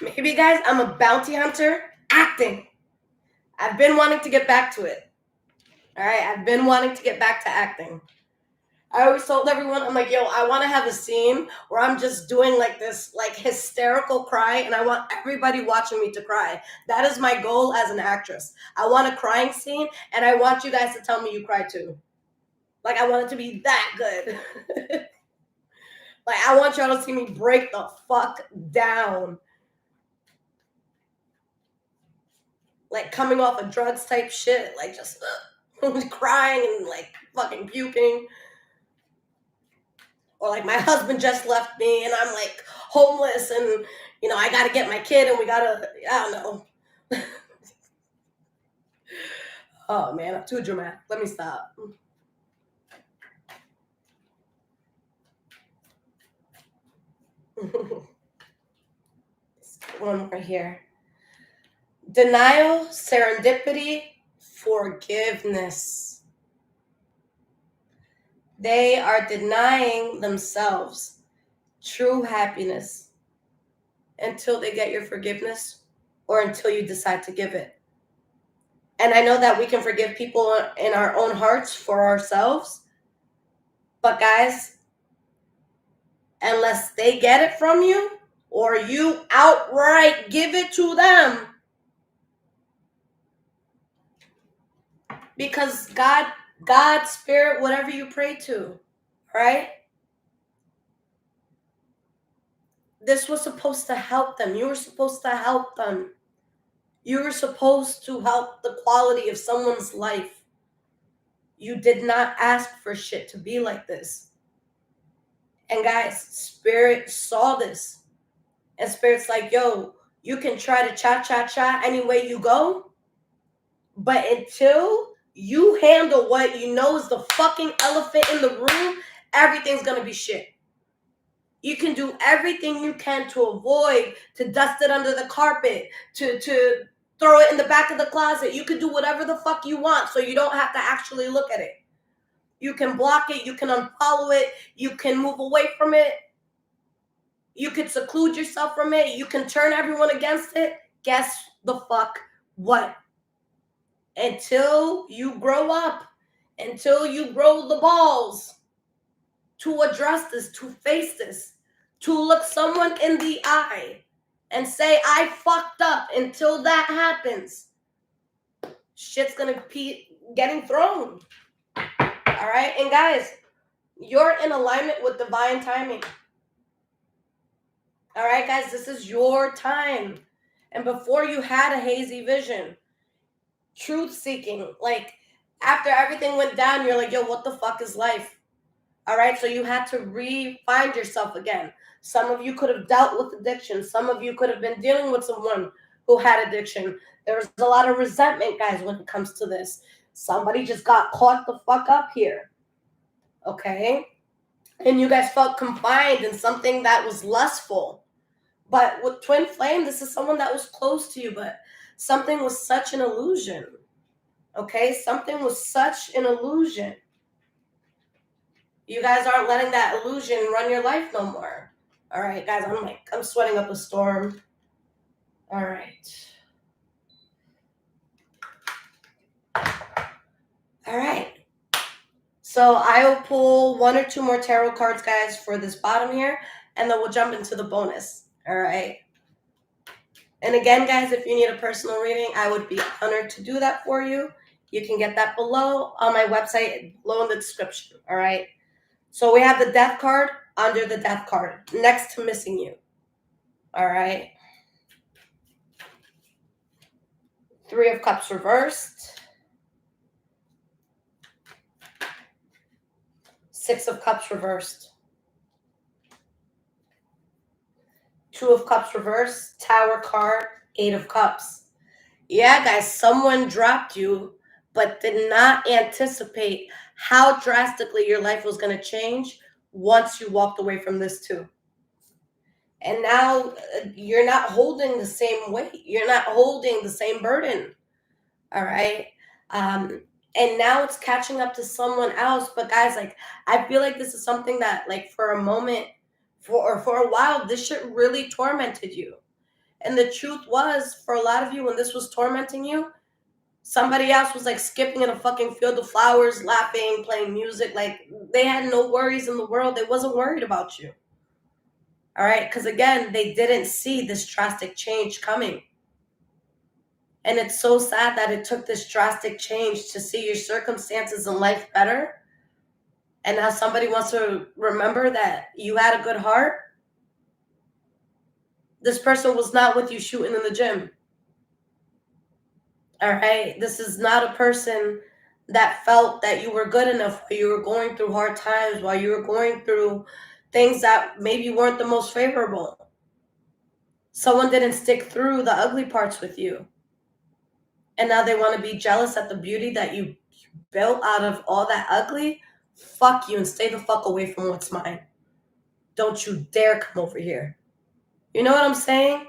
Maybe, guys, I'm a bounty hunter acting. I've been wanting to get back to it. All right? I've been wanting to get back to acting. I always told everyone, I'm like, yo, I want to have a scene where I'm just doing like this like hysterical cry, and I want everybody watching me to cry. That is my goal as an actress. I want a crying scene, and I want you guys to tell me you cry too. Like, I want it to be that good. Like, I want y'all to see me break the fuck down. Like, coming off of drugs type shit. Like, just crying and like fucking puking. Or like my husband just left me and I'm like homeless and, you know, I got to get my kid and we got to, I don't know. Oh man, I'm too dramatic. Let me stop. One right here. Denial, serendipity, forgiveness. They are denying themselves true happiness until they get your forgiveness or until you decide to give it. And I know that we can forgive people in our own hearts for ourselves. But guys, unless they get it from you or you outright give it to them, because God, spirit, whatever you pray to, right? This was supposed to help them. You were supposed to help them. You were supposed to help the quality of someone's life. You did not ask for shit to be like this. And guys, spirit saw this. And spirit's like, yo, you can try to cha-cha-cha any way you go, but until you handle what you know is the fucking elephant in the room, everything's gonna be shit. You can do everything you can to avoid, to dust it under the carpet, to throw it in the back of the closet. You can do whatever the fuck you want so you don't have to actually look at it. You can block it, you can unfollow it, you can move away from it. You could seclude yourself from it. You can turn everyone against it. Guess the fuck what? Until you grow up, until you grow the balls to address this, to face this, to look someone in the eye and say, I fucked up. Until that happens, shit's gonna be getting thrown. All right? And guys, you're in alignment with divine timing. All right, guys, this is your time. And before you had a hazy vision, truth seeking, like after everything went down, you're like, yo, what the fuck is life? All right, so you had to re-find yourself again. Some of you could have dealt with addiction. Some of you could have been dealing with someone who had addiction. There's a lot of resentment, guys, when it comes to this. Somebody just got caught the fuck up here. Okay? And you guys felt confined in something that was lustful. But with twin flame, this is someone that was close to you, but something was such an illusion. Okay? Something was such an illusion. You guys aren't letting that illusion run your life no more. All right, guys, I'm sweating up a storm. All right. All right. So I will pull one or two more tarot cards, guys, for this bottom here, and then we'll jump into the bonus. All right. And again, guys, if you need a personal reading, I would be honored to do that for you. You can get that below on my website, below in the description. All right. So we have the death card under the death card next to missing you. All right. Three of Cups reversed. Six of Cups reversed. Two of Cups reversed. Tower card. Eight of Cups. Yeah, guys, someone dropped you, but did not anticipate how drastically your life was going to change once you walked away from this too. And now you're not holding the same weight. You're not holding the same burden. All right. And now it's catching up to someone else. But guys, like, I feel like this is something that, like, for a moment, for a while, this shit really tormented you. And the truth was, for a lot of you, when this was tormenting you, somebody else was like skipping in a fucking field of flowers, laughing, playing music. Like, they had no worries in the world. They wasn't worried about you. All right. Because again, they didn't see this drastic change coming. And it's so sad that it took this drastic change to see your circumstances in life better. And now somebody wants to remember that you had a good heart. This person was not with you shooting in the gym. All right. This is not a person that felt that you were good enough while you were going through hard times, while you were going through things that maybe weren't the most favorable. Someone didn't stick through the ugly parts with you. And now they want to be jealous at the beauty that you built out of all that ugly. Fuck you and stay the fuck away from what's mine. Don't you dare come over here. You know what I'm saying?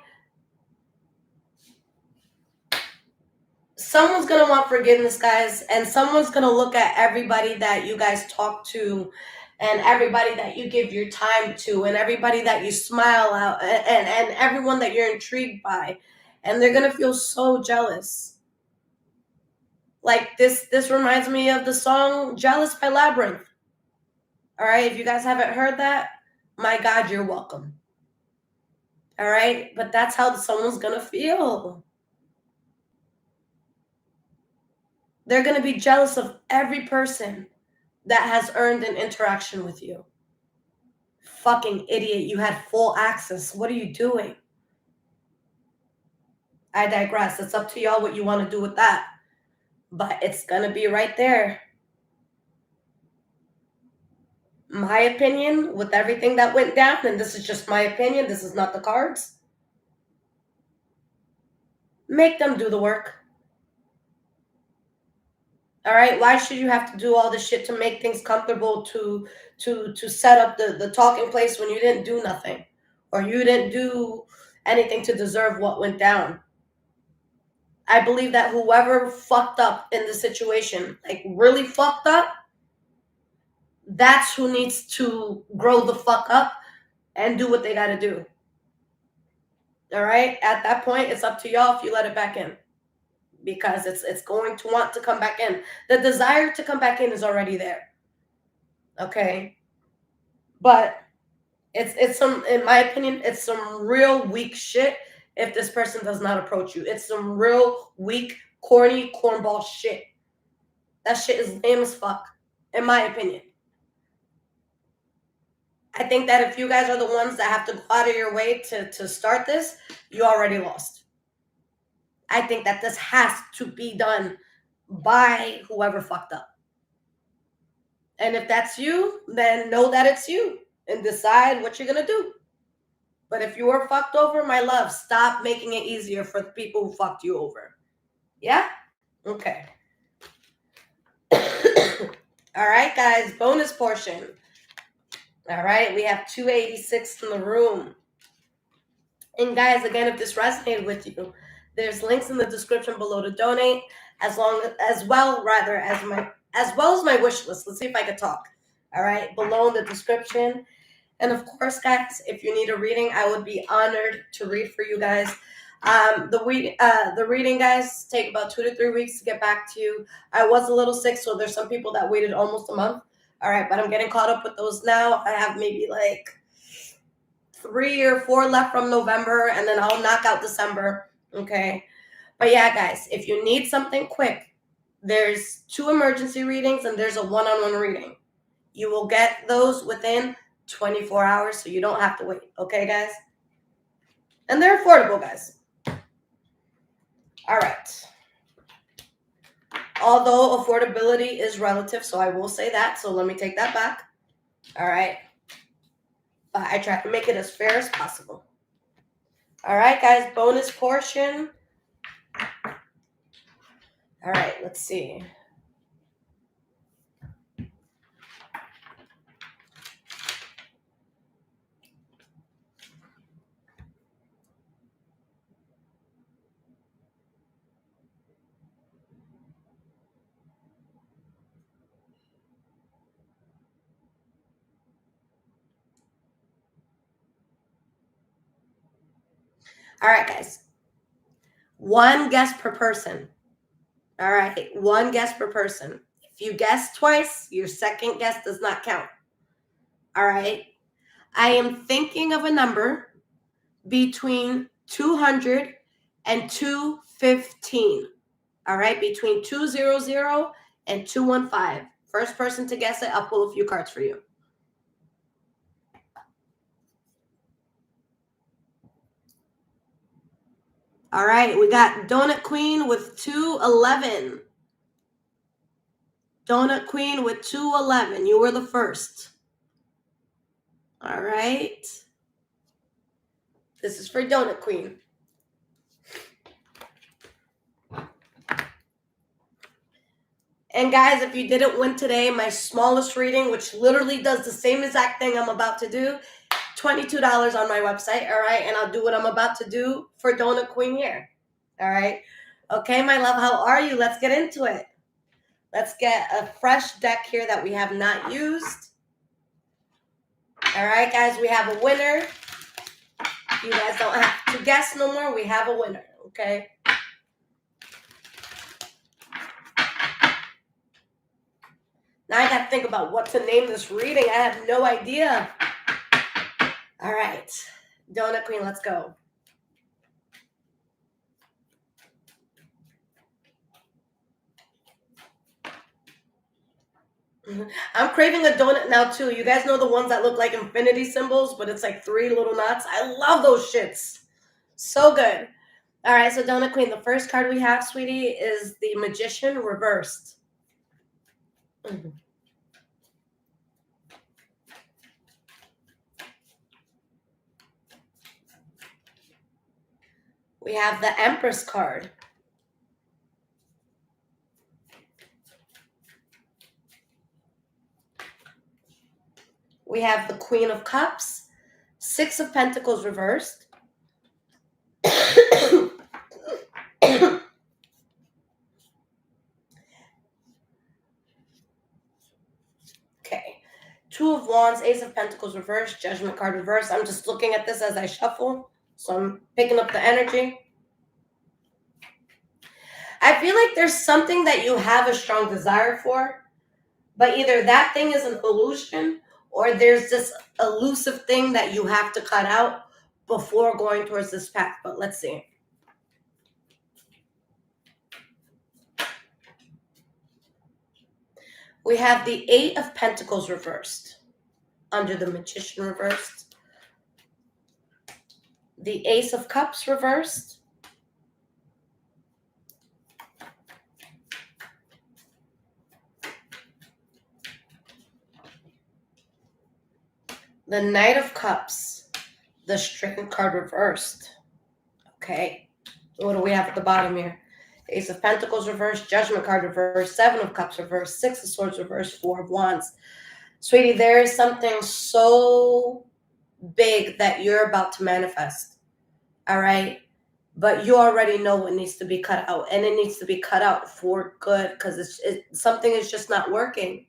Someone's going to want forgiveness, guys, and someone's going to look at everybody that you guys talk to and everybody that you give your time to and everybody that you smile at and everyone that you're intrigued by, and they're going to feel so jealous. Like, this reminds me of the song Jealous by Labyrinth. All right, if you guys haven't heard that, my God, you're welcome. All right, but that's how someone's going to feel. They're going to be jealous of every person that has earned an interaction with you. Fucking idiot, you had full access. What are you doing? I digress. It's up to y'all what you want to do with that. But it's going to be right there. My opinion, with everything that went down, and this is just my opinion, this is not the cards, make them do the work. All right, why should you have to do all this shit to make things comfortable, to set up the talking place when you didn't do nothing, or you didn't do anything to deserve what went down? I believe that whoever fucked up in the situation, like really fucked up, that's who needs to grow the fuck up and do what they got to do. All right, at that point, it's up to y'all if you let it back in, because it's going to want to come back in. The desire to come back in is already there. Okay, but it's some, in my opinion, it's some real weak shit if this person does not approach you. It's some real weak, corny, cornball shit. That shit is lame as fuck, in my opinion. I think that if you guys are the ones that have to go out of your way to start this, you already lost. I think that this has to be done by whoever fucked up. And if that's you, then know that it's you and decide what you're going to do. But if you were fucked over, my love, stop making it easier for the people who fucked you over. Yeah? Okay. All right, guys, bonus portion. All right, we have 286 in the room. And guys, again, if this resonated with you, there's links in the description below to donate, as well as my wish list. Let's see if I can talk. All right, below in the description. And of course, guys, if you need a reading, I would be honored to read for you guys. The reading, guys, take about 2 to 3 weeks to get back to you. I was a little sick, so there's some people that waited almost a month. All right, but I'm getting caught up with those now. I have maybe like 3 or 4 left from November, and then I'll knock out December. Okay. But yeah, guys, if you need something quick, there's 2 emergency readings and there's a one-on-one reading. You will get those within 24 hours, so you don't have to wait. Okay, guys? And they're affordable, guys. All right. Although affordability is relative, so I will say that. So let me take that back. All right. But I try to make it as fair as possible. All right, guys. Bonus portion. All right. Let's see. All right, guys. 1 guess per person. All right. 1 guess per person. If you guess twice, your second guess does not count. All right. I am thinking of a number between 200 and 215. All right. Between 200 and 215. First person to guess it, I'll pull a few cards for you. All right, we got Donut Queen with 211. Donut Queen with 211. You were the first. All right. This is for Donut Queen. And guys, if you didn't win today, my smallest reading, which literally does the same exact thing I'm about to do, $22 on my website, all right? And I'll do what I'm about to do for Donut Queen here, all right? Okay, my love, how are you? Let's get into it. Let's get a fresh deck here that we have not used. All right, guys, we have a winner. You guys don't have to guess no more. We have a winner, okay? Now I got to think about what to name this reading. I have no idea. All right, Donut Queen, let's go. I'm craving a donut now, too. You guys know the ones that look like infinity symbols, but it's like 3 little knots? I love those shits. So good. All right, so Donut Queen, the first card we have, sweetie, is the Magician reversed. We have the Empress card. We have the Queen of Cups, 6 of Pentacles reversed. Okay. 2 of Wands, Ace of Pentacles reversed, Judgment card reversed. I'm just looking at this as I shuffle, so I'm picking up the energy. I feel like there's something that you have a strong desire for, but either that thing is an illusion or there's this elusive thing that you have to cut out before going towards this path. But let's see. We have the 8 of Pentacles reversed under the Magician reversed. The Ace of Cups reversed. The Knight of Cups, the Strength card reversed. Okay, what do we have at the bottom here? Ace of Pentacles reversed, Judgment card reversed, 7 of Cups reversed, 6 of Swords reversed, 4 of Wands. Sweetie, there is something so big that you're about to manifest, all right? But you already know what needs to be cut out, and it needs to be cut out for good because something is just not working.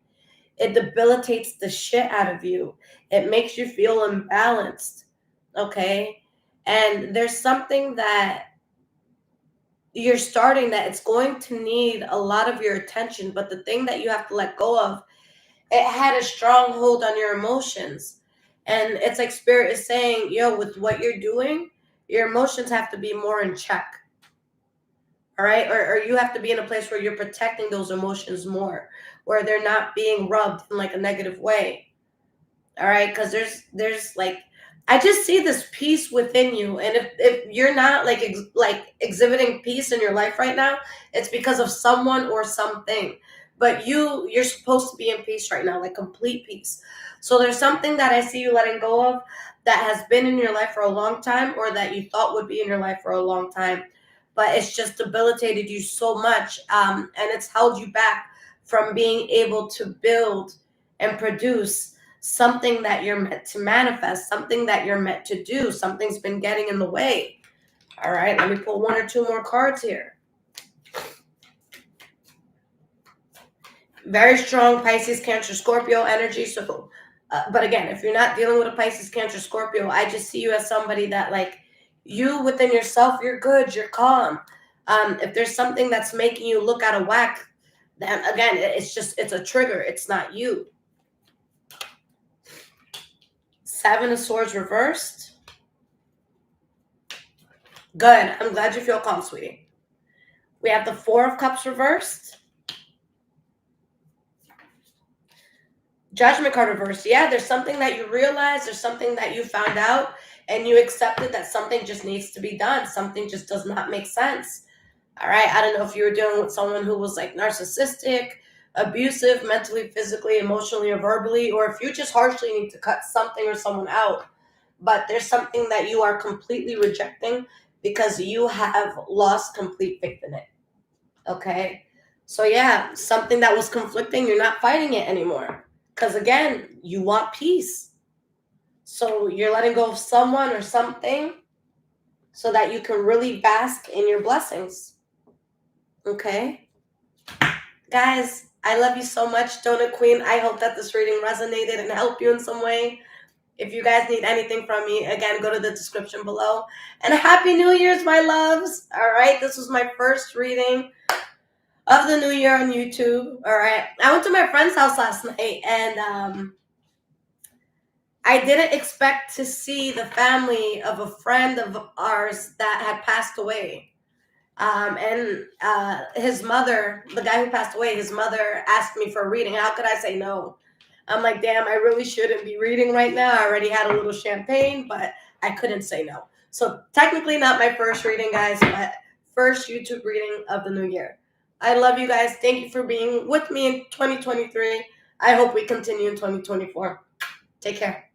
It debilitates the shit out of you. It makes you feel imbalanced, okay? And there's something that you're starting that it's going to need a lot of your attention, but the thing that you have to let go of, it had a strong hold on your emotions. And it's like Spirit is saying, yo, with what you're doing, your emotions have to be more in check. All right. Or you have to be in a place where you're protecting those emotions more, where they're not being rubbed in like a negative way. All right. Because there's like, I just see this peace within you. And if you're not like exhibiting peace in your life right now, it's because of someone or something. But you're supposed to be in peace right now, like complete peace. So there's something that I see you letting go of that has been in your life for a long time, or that you thought would be in your life for a long time, but it's just debilitated you so much, and it's held you back from being able to build and produce something that you're meant to manifest, something that you're meant to do. Something's been getting in the way. All right, let me pull one or two more cards here. Very strong Pisces, Cancer, Scorpio energy. So, but again, if you're not dealing with a Pisces, Cancer, Scorpio, I just see you as somebody that, like, you within yourself, you're good, you're calm. If there's something that's making you look out of whack, then again, it's a trigger. It's not you. Seven of Swords reversed. Good. I'm glad you feel calm, sweetie. We have the Four of Cups reversed. Judgment card reversed. Yeah, there's something that you realized, there's something that you found out, and you accepted that something just needs to be done. Something just does not make sense. All right. I don't know if you were dealing with someone who was like narcissistic, abusive, mentally, physically, emotionally, or verbally, or if you just harshly need to cut something or someone out. But there's something that you are completely rejecting because you have lost complete faith in it. Okay. So, yeah, something that was conflicting, you're not fighting it anymore. Because again, you want peace. So, you're letting go of someone or something so that you can really bask in your blessings. Okay. Guys, I love you so much, Donut Queen. I hope that this reading resonated and helped you in some way. If you guys need anything from me, again, go to the description below. And Happy New Year's, my loves. All right. This was my first reading of the new year on YouTube. All right. I went to my friend's house last night, and I didn't expect to see the family of a friend of ours that had passed away. And his mother, the guy who passed away, his mother asked me for a reading. How could I say no? I'm like, damn, I really shouldn't be reading right now. I already had a little champagne, but I couldn't say no. So technically not my first reading, guys, but first YouTube reading of the new year. I love you guys. Thank you for being with me in 2023. I hope we continue in 2024. Take care.